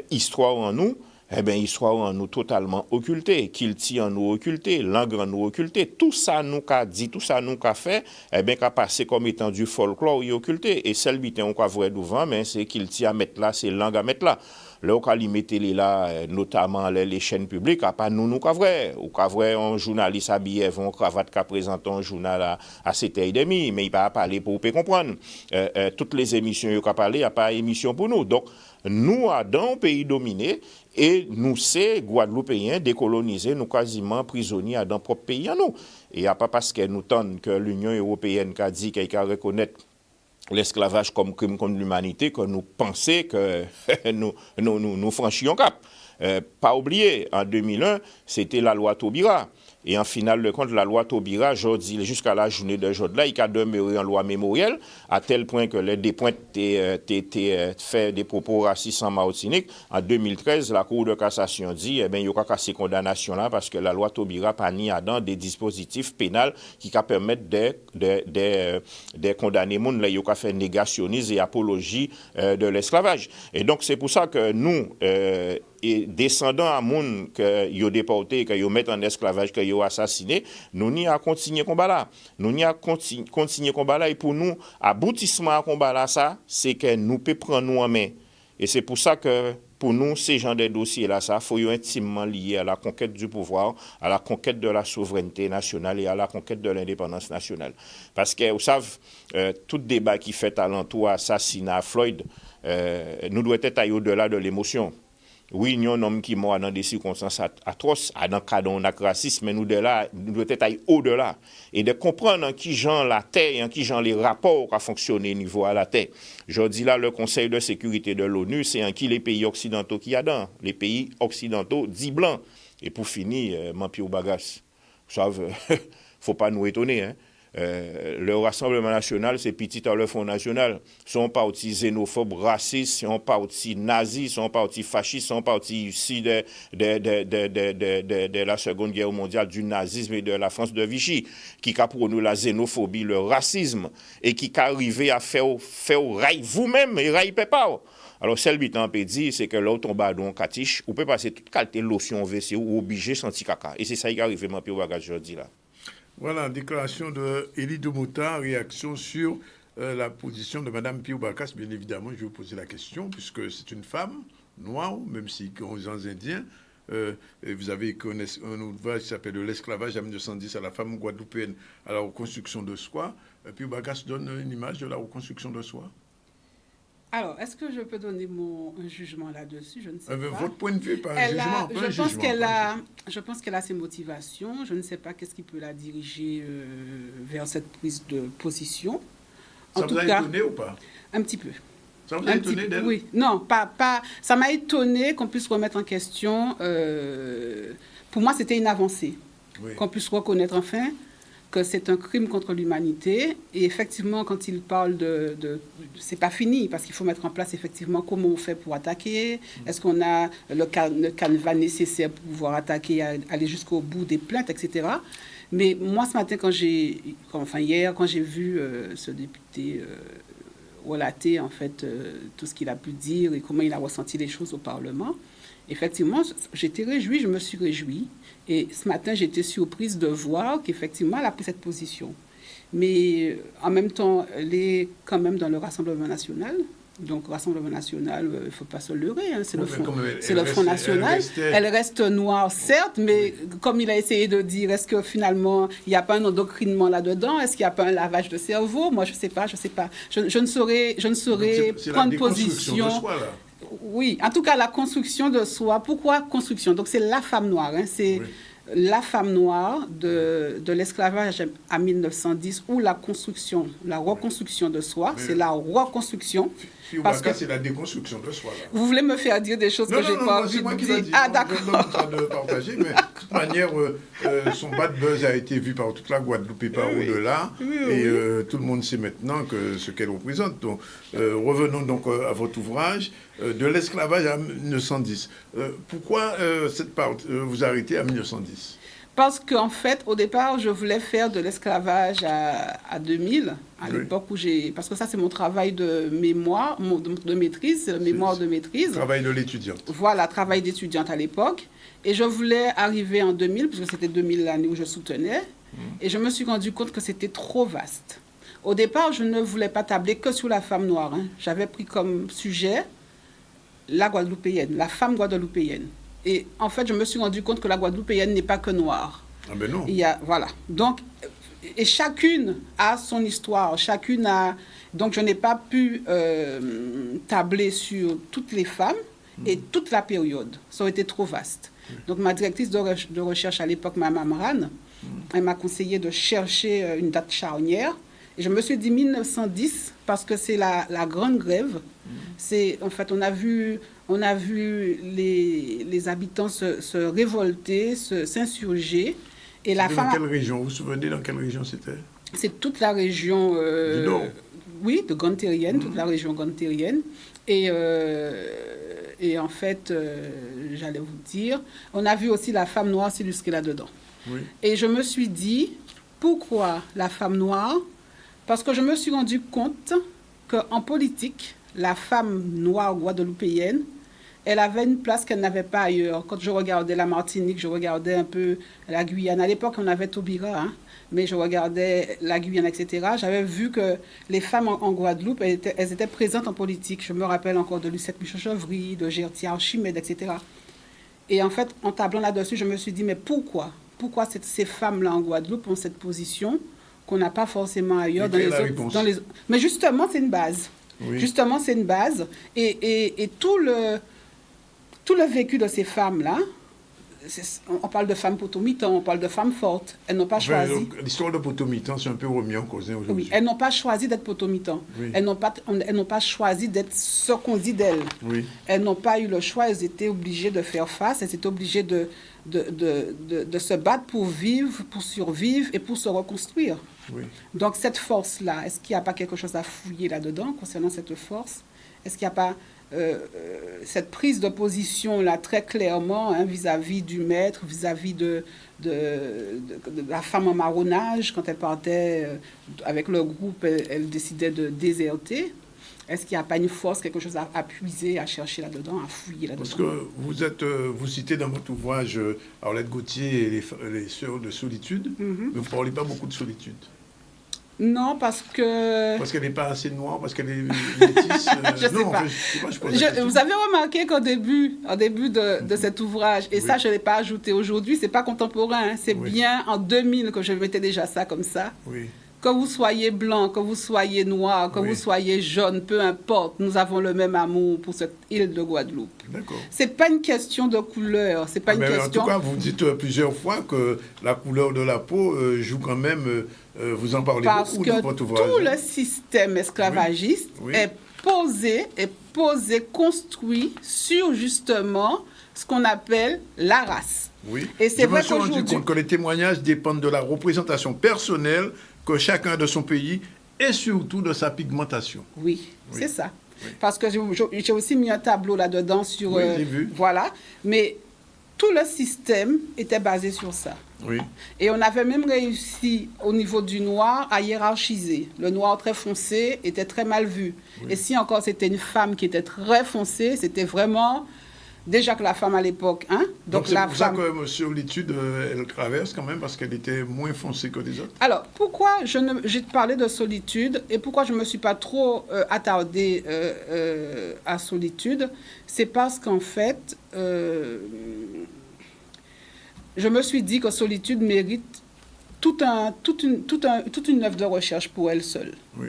Histoire en nous, eh bien, histoire en nous totalement occultée, kilti en nous occulté, langue en nous occulté. Tout ça nous qu'a dit, tout ça nous qu'a fait, eh bien, qu'a passé comme étant du folklore y occulté. Et celle qui on qu'a vrai devant, mais c'est kilti à mettre là, c'est langue à mettre là. Là, on a limité les là, notamment les chaînes publiques, à pas nous qu'a vrai. Ou qu'a vrai, un journaliste habillé, un cravate qui présente un journal à 7h30, mais il va pas parler pour comprendre. Toutes les émissions qu'il a parlé, il n'y a pas d'émission pour nous. Donc, nous, dans un pays dominé, et nous, c'est Guadeloupéens décolonisés, nous quasiment prisonniers dans notre propre pays à nous. Et il n'y a pas parce que nous tentons que l'Union européenne a dit qu'elle va reconnaître l'esclavage comme crime contre l'humanité que nous pensons que nous franchissions cap. Pas oublier, en 2001, c'était la loi Taubira. Et en finale de compte, la loi Taubira, jusqu'à la journée d'aujourd'hui, il a demeuré en loi mémorielle, à tel point que les dépointes étaient fait des propos racistes en Martinique. En 2013, la Cour de cassation dit, eh bien, il y a ces condamnations là parce que la loi Taubira pas mis dans des dispositifs pénals qui permettent de condamner les gens, là, il y a fait négationnisme et apologie de l'esclavage. Et donc, c'est pour ça que nous, et descendants à monde que yo déporté, que yo mettent en esclavage, que yo assassiné, nous n'y a continué combat là. Nous n'y a continué combat là et pour nous aboutissement à combat là ça, c'est que nous peut prendre nous en main. Et c'est pour ça que pour nous ces genres de dossiers là ça faut intimement lié à la conquête du pouvoir, à la conquête de la souveraineté nationale et à la conquête de l'indépendance nationale. Parce que vous savez tout débat qui fait alentour assassinat Floyd nous doit être au-delà de l'émotion. Oui, il y a un homme qui mort dans des circonstances atroces, dans le cas d'un acte raciste, mais nous devons être au-delà. Et de comprendre en qui genre la terre, en qui genre les rapports qui fonctionnent au niveau à la terre. Je dis là, le Conseil de sécurité de l'ONU, c'est en qui les pays occidentaux qui y a dans. Les pays occidentaux dits blancs. Et pour finir, Mampio Bagas, vous savez, il ne faut pas nous étonner, hein. Le Rassemblement national, c'est petit à le Front national. Sont partis xénophobes, racistes, sont partis nazis, sont partis fascistes, sont partis ici de la Seconde Guerre mondiale, du nazisme et de la France de Vichy, qui a pour nous la xénophobie, le racisme, et qui a arrivé à faire rail vous-même et rail pas. Alors, celle qui peut dire, c'est que l'autre tombe dans catiche, ou peut passer toute qualité de lotion WC ou obligé sentir caca. Et c'est ça qui arrive à Mampio Bagas aujourd'hui là. Voilà, déclaration de Élie Domota, réaction sur la position de Mme Pire Bacas. Bien évidemment, je vais vous poser la question, puisque c'est une femme noire, même si aux gens indiens. Vous avez un ouvrage qui s'appelle L'esclavage à 1910 à la femme guadeloupéenne à la reconstruction de soi. Pire Bacas donne une image de la reconstruction de soi. Alors, est-ce que je peux donner un jugement là-dessus? Je ne sais pas. Votre point de vue, pas un jugement. Je pense qu'elle a ses motivations. Je ne sais pas qu'est-ce qui peut la diriger vers cette prise de position. Ça vous a étonné ou pas? Un petit peu. Ça vous a étonné d'elle? Oui, non, pas. Ça m'a étonné qu'on puisse remettre en question. Pour moi, c'était une avancée. Oui. Qu'on puisse reconnaître enfin que c'est un crime contre l'humanité. Et effectivement, quand il parle c'est pas fini, parce qu'il faut mettre en place effectivement comment on fait pour attaquer. Est-ce qu'on a le canevas nécessaire pour pouvoir attaquer, aller jusqu'au bout des plaintes, etc. Mais moi, ce matin, hier, quand j'ai vu ce député relater, en fait, tout ce qu'il a pu dire et comment il a ressenti les choses au Parlement, effectivement, j'étais réjouie, je me suis réjouie. Et ce matin, j'étais surprise de voir qu'effectivement, elle a pris cette position. Mais en même temps, elle est quand même dans le Rassemblement national. Donc, Rassemblement national, il ne faut pas se leurrer, hein, c'est le Front national. Elle reste noire, certes, mais comme il a essayé de dire, est-ce que finalement, il n'y a pas un endoctrinement là-dedans? Est-ce qu'il n'y a pas un lavage de cerveau? Moi, je ne sais pas. Je ne saurais prendre position. De soi, là. Oui, en tout cas, la construction de soi. Pourquoi construction? Donc, c'est la femme noire, hein, c'est... Oui. La femme noire de l'esclavage à 1910 ou la reconstruction de soi, oui. C'est la reconstruction. Parce que c'est la déconstruction de soi. Là. Vous voulez me faire dire des choses que je n'ai pas envie de dire? Ah, d'accord. Je suis en train de partager, mais de toute manière, son bad buzz a été vu par toute la Guadeloupe et par au-delà. Oui, et tout le monde sait maintenant ce qu'elle représente. Donc, revenons donc à votre ouvrage, de l'esclavage à 1910. Pourquoi cette part vous arrêtez à 1910? Parce qu'en fait, au départ, je voulais faire de l'esclavage à 2000, à l'époque où j'ai... Parce que ça, c'est mon travail de mémoire, de maîtrise, c'est le mémoire de maîtrise. Travail de l'étudiante. Voilà, travail d'étudiante à l'époque. Et je voulais arriver en 2000, puisque c'était 2000 l'année où je soutenais. Et je me suis rendu compte que c'était trop vaste. Au départ, je ne voulais pas tabler que sur la femme noire. Hein. J'avais pris comme sujet la Guadeloupéenne, la femme guadeloupéenne. Et en fait, je me suis rendu compte que la Guadeloupéenne n'est pas que noire. Ah ben non. Voilà. Donc, et chacune a son histoire, chacune a... Donc, je n'ai pas pu tabler sur toutes les femmes et toute la période. Ça aurait été trop vaste. Donc, ma directrice de recherche à l'époque, Mme Amran, elle m'a conseillé de chercher une date charnière. Et je me suis dit 1910 parce que c'est la grande grève. En fait, on a vu les habitants se révolter, s'insurger. Et la femme... Dans quelle région? Vous vous souvenez dans quelle région c'était? C'est toute la région... du Nord. Oui, de Grande-Terrienne, toute la région Grande-Terrienne. Et en fait, j'allais vous dire, on a vu aussi la femme noire s'illustrer là-dedans. Oui. Et je me suis dit, pourquoi la femme noire? Parce que je me suis rendu compte qu'en politique, la femme noire guadeloupéenne, elle avait une place qu'elle n'avait pas ailleurs. Quand je regardais la Martinique, je regardais un peu la Guyane. À l'époque, on avait Taubira, hein, mais je regardais la Guyane, etc. J'avais vu que les femmes en Guadeloupe, elles étaient présentes en politique. Je me rappelle encore de Lucette Michaud-Chevry, de Gertie Archimède, etc. Et en fait, en tablant là-dessus, je me suis dit, mais pourquoi ces femmes-là en Guadeloupe ont cette position qu'on n'a pas forcément ailleurs dans les autres. Mais justement, c'est une base. Oui. Justement, c'est une base. Et tout le vécu de ces femmes-là, on parle de femmes potomitan, on parle de femmes fortes. Elles n'ont pas choisi... L'histoire de potomitan, c'est un peu remis en cause aujourd'hui. Oui, elles n'ont pas choisi d'être potomitan. Oui. Elles n'ont pas choisi d'être ce qu'on dit d'elles. Oui. Elles n'ont pas eu le choix, elles étaient obligées de faire face, elles étaient obligées de se battre pour vivre, pour survivre et pour se reconstruire. Oui. Donc cette force-là, est-ce qu'il n'y a pas quelque chose à fouiller là-dedans concernant cette force? Est-ce qu'il n'y a pas cette prise de position-là très clairement hein, vis-à-vis du maître, vis-à-vis de la femme en marronnage, quand elle partait avec le groupe, elle décidait de déserter? Est-ce qu'il n'y a pas une force, quelque chose à puiser, à chercher là-dedans, à fouiller là-dedans? Parce que vous citez dans votre ouvrage Arlette Gauthier et les Sœurs de solitude, mais vous ne parlez pas beaucoup de solitude. Non, parce que... Parce qu'elle n'est pas assez noire, parce qu'elle est métisse. Je ne sais pas. Vous avez remarqué qu'au début de cet ouvrage, et ça je ne l'ai pas ajouté aujourd'hui, ce n'est pas contemporain, hein, c'est bien en 2000 que je mettais déjà ça comme ça. Oui. Que vous soyez blanc, que vous soyez noir, que vous soyez jaune, peu importe, nous avons le même amour pour cette île de Guadeloupe. D'accord. C'est pas une question de couleur, c'est pas une question... En tout cas, vous dites plusieurs fois que la couleur de la peau joue quand même... vous en parlez beaucoup dans votre ouvrage. Parce que tout le système esclavagiste est posé, construit sur justement ce qu'on appelle la race. Oui. Et c'est vrai qu'aujourd'hui... Je me suis rendu compte que les témoignages dépendent de la représentation personnelle que chacun de son pays et surtout de sa pigmentation. Oui. C'est ça. Oui. Parce que j'ai aussi mis un tableau là-dedans sur... Oui, j'ai vu. Voilà. Mais tout le système était basé sur ça. Oui. Et on avait même réussi, au niveau du noir, à hiérarchiser. Le noir très foncé était très mal vu. Oui. Et si encore c'était une femme qui était très foncée, c'était vraiment... Déjà que la femme à l'époque, hein? Donc c'est pour ça que sur l'étude, elle traverse quand même, parce qu'elle était moins foncée que les autres. Alors, pourquoi j'ai parlé de solitude et pourquoi je ne me suis pas trop attardée à solitude, c'est parce qu'en fait, je me suis dit que solitude mérite toute une œuvre de recherche pour elle seule. Oui.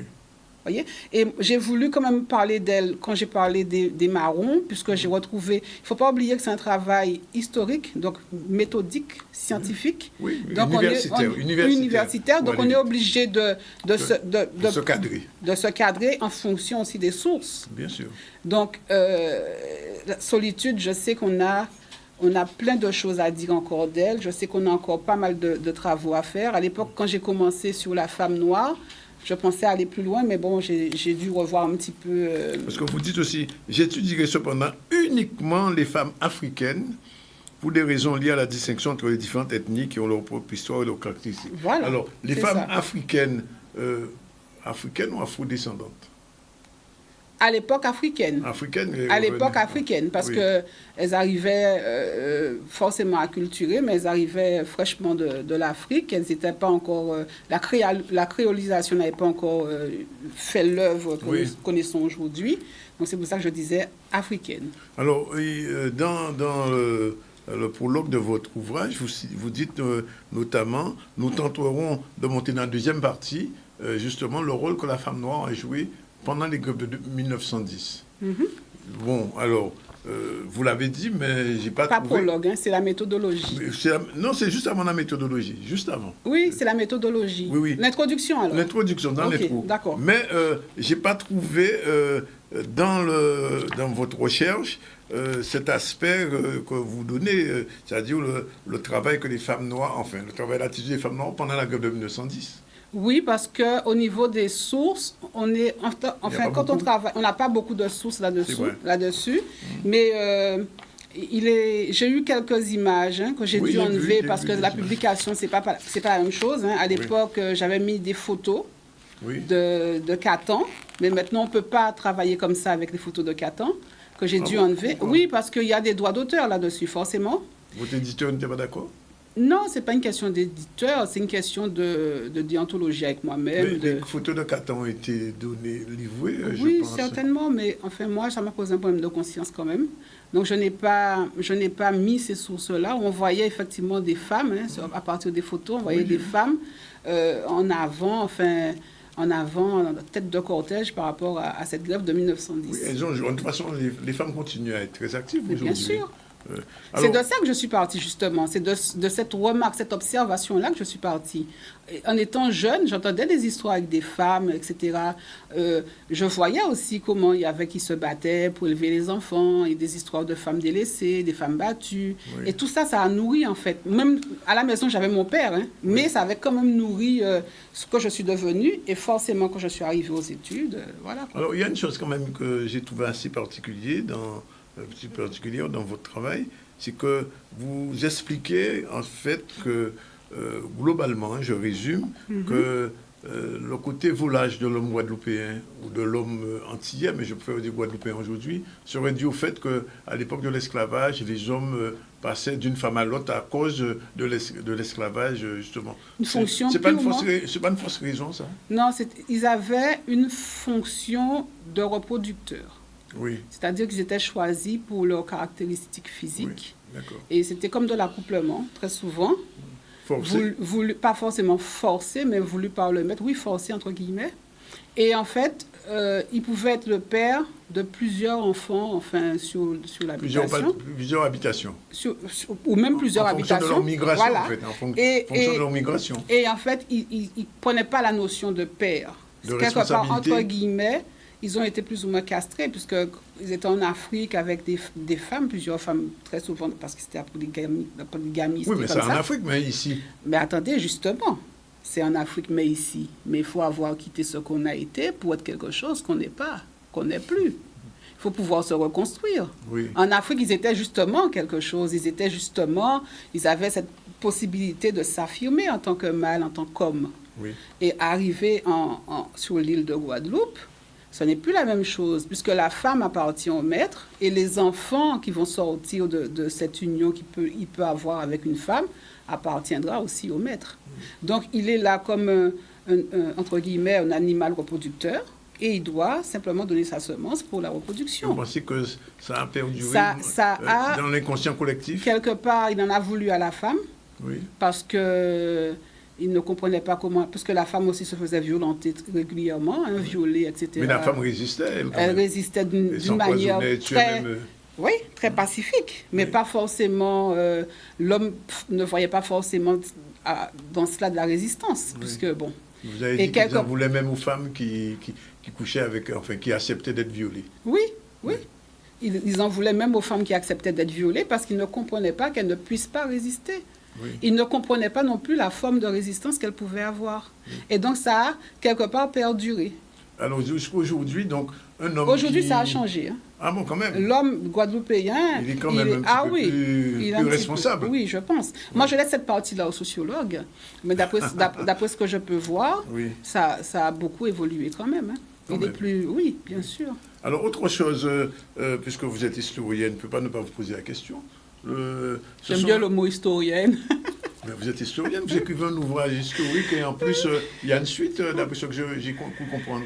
Voyez? Et j'ai voulu quand même parler d'elle quand j'ai parlé des marrons, puisque j'ai retrouvé... Il ne faut pas oublier que c'est un travail historique, donc méthodique, scientifique. Oui, donc universitaire. Donc on est obligé de se cadrer. De se cadrer en fonction aussi des sources. Bien sûr. Donc, la solitude, je sais qu'on a plein de choses à dire encore d'elle. Je sais qu'on a encore pas mal de travaux à faire. À l'époque, quand j'ai commencé sur la femme noire, je pensais aller plus loin, mais bon, j'ai dû revoir un petit peu... Parce que vous dites aussi, j'étudierai cependant uniquement les femmes africaines pour des raisons liées à la distinction entre les différentes ethnies qui ont leur propre histoire et leurs caractéristiques. Voilà. Alors, les femmes africaines, africaines ou afrodescendantes? À l'époque africaine. À l'époque africaine, parce qu'elles arrivaient forcément acculturées, mais elles arrivaient fraîchement de l'Afrique. Elles n'étaient pas encore... la créolisation n'avait pas encore fait l'œuvre que nous connaissons aujourd'hui. Donc c'est pour ça que je disais africaine. Alors, dans le prologue de votre ouvrage, vous dites notamment, nous tenterons de monter dans la deuxième partie, justement, le rôle que la femme noire a joué pendant les grèves de 1910. Mm-hmm. Bon, alors, vous l'avez dit, mais j'ai pas trouvé... Pas prologue, hein, c'est la méthodologie. Non, c'est juste avant la méthodologie, juste avant. Oui, c'est la méthodologie. Oui. L'introduction, alors. L'introduction, dans l'intro. D'accord. Mais j'ai pas trouvé dans votre recherche cet aspect que vous donnez, c'est-à-dire le travail que les femmes noires, enfin, le travail l'attitude des femmes noires pendant la grève de 1910. Oui, parce qu'au niveau des sources, quand on travaille, on n'a pas beaucoup de sources là-dessus. Mais j'ai eu quelques images que j'ai dû enlever parce que la publication, c'est pas la même chose. Hein. À l'époque, j'avais mis des photos de Catan, mais maintenant, on ne peut pas travailler comme ça avec les photos de Catan, que j'ai dû enlever. Pourquoi? Oui, parce qu'il y a des droits d'auteur là-dessus, forcément. Votre éditeur n'était pas d'accord? Non, ce n'est pas une question d'éditeur, c'est une question de déontologie avec moi-même. Les photos de Catan ont été livrées, oui, je pense. Certainement, mais enfin, moi, ça m'a posé un problème de conscience quand même. Donc, je n'ai pas mis ces sources-là. On voyait effectivement des femmes, hein, à partir des photos, on voyait des femmes en avant, tête de cortège par rapport à cette grève de 1910. Oui, de toute façon, les femmes continuent à être très actives aujourd'hui. Bien sûr. C'est de ça que je suis partie, justement. C'est de cette remarque, cette observation-là que je suis partie. En étant jeune, j'entendais des histoires avec des femmes, etc. Je voyais aussi comment il y avait qui se battaient pour élever les enfants, et des histoires de femmes délaissées, des femmes battues. Oui. Et tout ça, ça a nourri, en fait. Même à la maison, j'avais mon père, hein, mais ça avait quand même nourri ce que je suis devenue. Et forcément, quand je suis arrivée aux études, voilà. Alors, il y a une chose quand même que j'ai trouvé assez particulière dans votre travail, c'est que vous expliquez en fait que globalement, je résume, que le côté volage de l'homme guadeloupéen ou de l'homme antillais, mais je préfère dire guadeloupéen aujourd'hui, serait dû au fait qu'à l'époque de l'esclavage, les hommes passaient d'une femme à l'autre à cause de l'esclavage, justement. Une fonction c'est pas une fausse raison, ça? Non, ils avaient une fonction de reproducteur. Oui. C'est-à-dire qu'ils étaient choisis pour leurs caractéristiques physiques. Oui, d'accord. Et c'était comme de l'accouplement, très souvent. Forcé. Pas forcément forcé, mais voulu par le maître. Oui, forcé, entre guillemets. Et en fait, il pouvait être le père de plusieurs enfants, enfin, sur l'habitation. Plusieurs habitations. Ou même plusieurs habitations. En fonction de leur migration, voilà. En fait. En fonction de leur migration. Et en fait, ils ne prenaient pas la notion de père. Quelque part, entre guillemets, ils ont été plus ou moins castrés, puisqu'ils étaient en Afrique avec des femmes, plusieurs femmes, très souvent, parce que c'était la polygamie. Oui, mais c'est en Afrique, mais ici. Mais attendez, justement, c'est en Afrique, mais ici. Mais il faut avoir quitté ce qu'on a été pour être quelque chose qu'on n'est pas, qu'on n'est plus. Il faut pouvoir se reconstruire. Oui. En Afrique, ils étaient justement quelque chose. Ils avaient cette possibilité de s'affirmer en tant que mâle, en tant qu'homme. Oui. Et arriver sur l'île de Guadeloupe, ce n'est plus la même chose, puisque la femme appartient au maître et les enfants qui vont sortir de cette union qu'il peut avoir avec une femme appartiendra aussi au maître. Donc, il est là comme, entre guillemets, un animal reproducteur. Et il doit simplement donner sa semence pour la reproduction. Vous pensez que ça a perduré dans l'inconscient collectif? Quelque part, il en a voulu à la femme, oui. Parce que il ne comprenait pas comment... Parce que la femme aussi se faisait violenter régulièrement, violée, etc. Mais la femme résistait, elle résistait d'une manière très pacifique. Mais pas forcément... l'homme ne voyait pas forcément dans cela de la résistance. Oui. Puisque, bon... Vous avez dit qu'ils en voulaient même aux femmes qui couchaient avec... Enfin, qui acceptaient d'être violées. Oui. Ils en voulaient même aux femmes qui acceptaient d'être violées parce qu'ils ne comprenaient pas qu'elles ne puissent pas résister. Oui. Ils ne comprenaient pas non plus la forme de résistance qu'elles pouvaient avoir. Oui. Et donc, ça a quelque part perduré. Alors, jusqu'aujourd'hui, donc, un homme Aujourd'hui, ça a changé. Hein. Ah bon, quand même. L'homme guadeloupéen... Il est quand même un petit peu plus responsable. Oui, je pense. Oui. Moi, je laisse cette partie-là aux sociologues. Mais d'après ce que je peux voir, oui. ça a beaucoup évolué quand même. Hein. Oui, bien sûr. Alors, autre chose, puisque vous êtes historienne, je ne peux pas ne pas vous poser la question. J'aime bien le mot historienne. Mais vous êtes historienne, vous écrivez un ouvrage historique et en plus, il y a une suite, d'après ce que j'ai pu comprendre.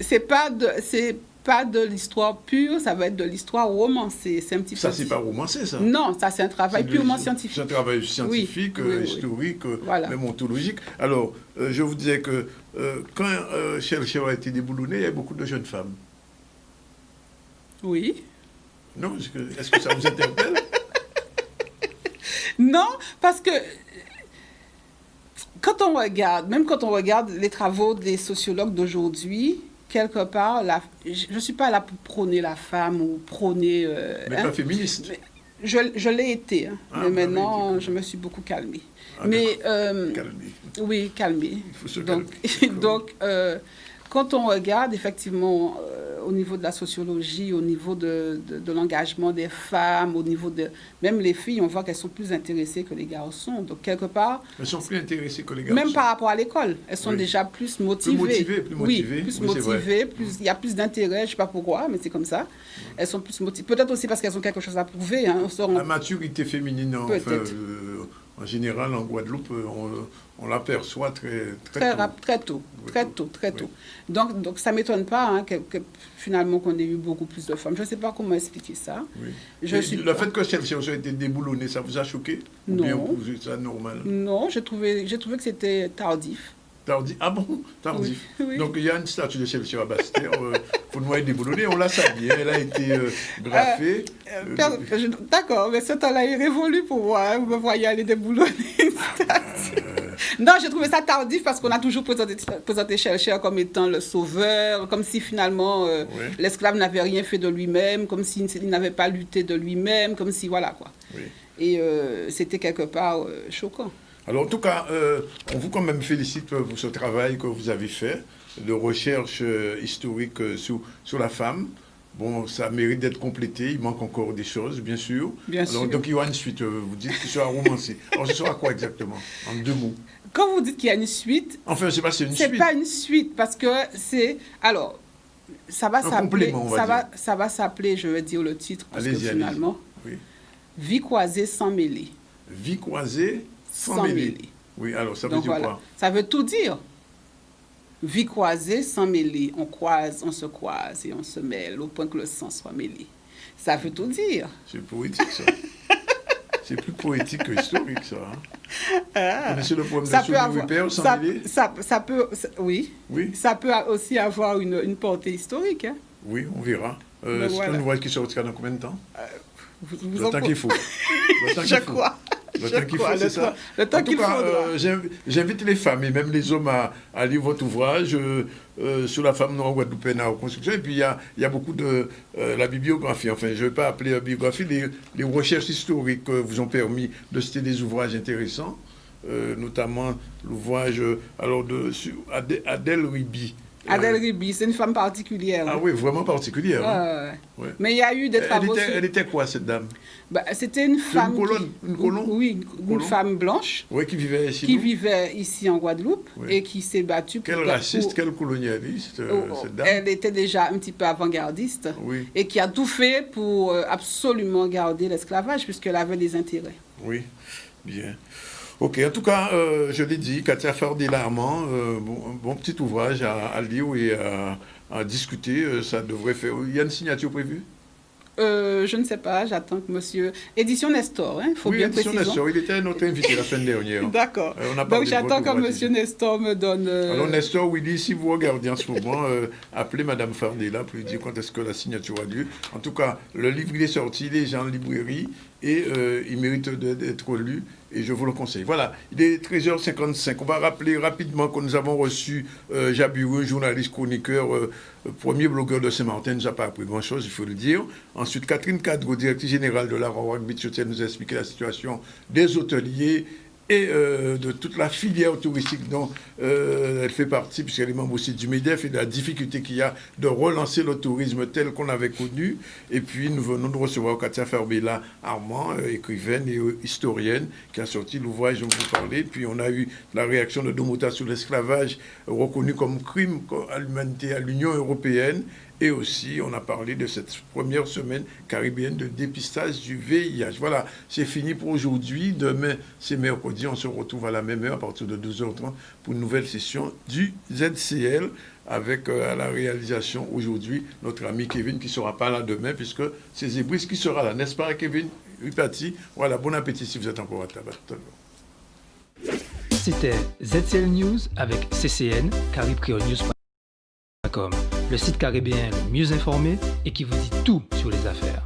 C'est pas de l'histoire pure, ça va être de l'histoire romancée. C'est un petit peu... Ça, c'est pas romancé, ça? Non, ça, c'est un travail purement scientifique. C'est un travail scientifique, historique, voilà. Même ontologique. Alors, je vous disais que quand Chercheur a été déboulonné, il y avait beaucoup de jeunes femmes. Oui. Non, est-ce que ça vous interpelle? Non, parce que quand on regarde les travaux des sociologues d'aujourd'hui, quelque part, je ne suis pas là pour prôner la femme ou prôner... mais pas féministe. Je l'ai été, hein, mais maintenant, je me suis beaucoup calmée. Calmée. Oui, calmée. Il faut se calmer. Donc, quand on regarde, effectivement, au niveau de la sociologie, au niveau de l'engagement des femmes, au niveau de... Même les filles, on voit qu'elles sont plus intéressées que les garçons. Donc, quelque part... Elles sont plus intéressées que les garçons. Même par rapport à l'école. Elles sont déjà plus motivées. Plus motivées. Oui, plus motivées. Il y a plus d'intérêt. Je ne sais pas pourquoi, mais c'est comme ça. Elles sont plus motivées. Peut-être aussi parce qu'elles ont quelque chose à prouver. Hein. La maturité féminine, en général, en Guadeloupe, on l'aperçoit très tôt. Donc ça ne m'étonne pas que finalement qu'on ait eu beaucoup plus de femmes. Je ne sais pas comment expliquer ça. Oui. Le fait que Chercheur ait été déboulonnée, ça vous a choqué? Non. Ou bien vous trouvez ça normal? Non, j'ai trouvé que c'était tardif. Tardif? Ah bon? Tardif. Oui. Donc il y a une statue de Chercheur à Basse-Terre. Vous nous avez déboulonnée, on l'a saluée. Elle a été graffée. D'accord, mais ce temps-là est révolu pour moi. Hein. Vous me voyez aller déboulonner une statue. Non, j'ai trouvé ça tardif parce qu'on a toujours présenté Chercheur comme étant le sauveur, comme si finalement l'esclave n'avait rien fait de lui-même, comme s'il n'avait pas lutté de lui-même, comme si voilà quoi. Oui. Et c'était quelque part choquant. Alors en tout cas, on vous quand même félicite pour ce travail que vous avez fait de recherche historique sur la femme. Bon, ça mérite d'être complété. Il manque encore des choses, bien sûr. Bien sûr. Donc, il y aura une suite. Vous dites qu'il sera romancé. Alors, ce sera quoi exactement? En 2 mots. Quand vous dites qu'il y a une suite... Enfin, je ne sais pas si c'est une suite. C'est pas une suite, parce que c'est... Alors, ça va s'appeler... Ça va s'appeler, je vais dire le titre, parce que finalement... Oui. Vie croisée sans mêlée. Vie croisée sans mêlée. Oui, alors, ça veut dire quoi? Ça veut tout dire. Vie croisée sans mêlée. On croise, on se croise et on se mêle au point que le sang soit mêlé. Ça veut tout dire. C'est poétique, ça. C'est plus poétique que historique, ça. Hein? Vous le problème oui. Ça peut aussi avoir une portée historique. Hein? Oui, on verra. C'est un ouvrage qui sortira dans combien de temps? Le temps qu'il faut. Je crois. Le temps qu'il faut, c'est ça. Le temps qu'il faut. J'invite les femmes et même les hommes à lire votre ouvrage sur la femme noire guadeloupéenne en construction. Et puis, il y a beaucoup de la bibliographie. Enfin, je ne vais pas appeler la biographie. Les recherches historiques vous ont permis de citer des ouvrages intéressants, notamment l'ouvrage de Adèle Ribi, Adèle Ribi, c'est une femme particulière. Ah oui, vraiment particulière. Ouais. Mais il y a eu des travaux... Elle était quoi, cette dame? C'était une femme... Une colonne? Oui, une femme blanche. Oui, qui vivait ici. Qui vivait ici en Guadeloupe et qui s'est battue... Quelle raciste, quelle colonialiste, cette dame? Elle était déjà un petit peu avant-gardiste et qui a tout fait pour absolument garder l'esclavage puisqu'elle avait des intérêts. Oui, bien. Ok, en tout cas, je l'ai dit, Katia Fardel-Armand, bon petit ouvrage à lire et à discuter, ça devrait faire... Il y a une signature prévue? Je ne sais pas, j'attends que monsieur... Édition Nestor, il faut bien préciser. Oui, Édition Nestor, il était notre invité la semaine dernière. D'accord. Donc j'attends que monsieur Nestor me donne... Alors Nestor, Willy, si vous regardez en ce moment, appelez Madame Fardel pour lui dire quand est-ce que la signature a lieu. En tout cas, le livre il est sorti, il est déjà en librairie et il mérite d'être lu. Et je vous le conseille. Voilà, il est 13h55. On va rappeler rapidement que nous avons reçu Jabiru, journaliste chroniqueur, premier blogueur de Saint-Martin. Il nous a pas appris grand-chose, il faut le dire. Ensuite, Catherine Cadre, directrice générale de la ROAC Bitchotienne, nous a expliqué la situation des hôteliers et de toute la filière touristique dont elle fait partie, puisqu'elle est membre aussi du MEDEF, et de la difficulté qu'il y a de relancer le tourisme tel qu'on l'avait connu. Et puis, nous venons de recevoir Katia Fardel-Armand, écrivaine et historienne, qui a sorti l'ouvrage dont vous parlez. Puis, on a eu la réaction de Domota sur l'esclavage, reconnu comme crime à l'humanité, à l'Union européenne. Et aussi, on a parlé de cette première semaine caribéenne de dépistage du VIH. Voilà, c'est fini pour aujourd'hui. Demain, c'est mercredi. On se retrouve à la même heure, à partir de 12h30, pour une nouvelle session du ZCL, avec à la réalisation aujourd'hui notre ami Kevin, qui ne sera pas là demain, puisque c'est Zébris qui sera là. N'est-ce pas, Kevin? Ripati. Voilà, bon appétit si vous êtes encore à table. C'était ZCL News avec CCN, CaribCreolNews.com. Le site caribéen le mieux informé et qui vous dit tout sur les affaires.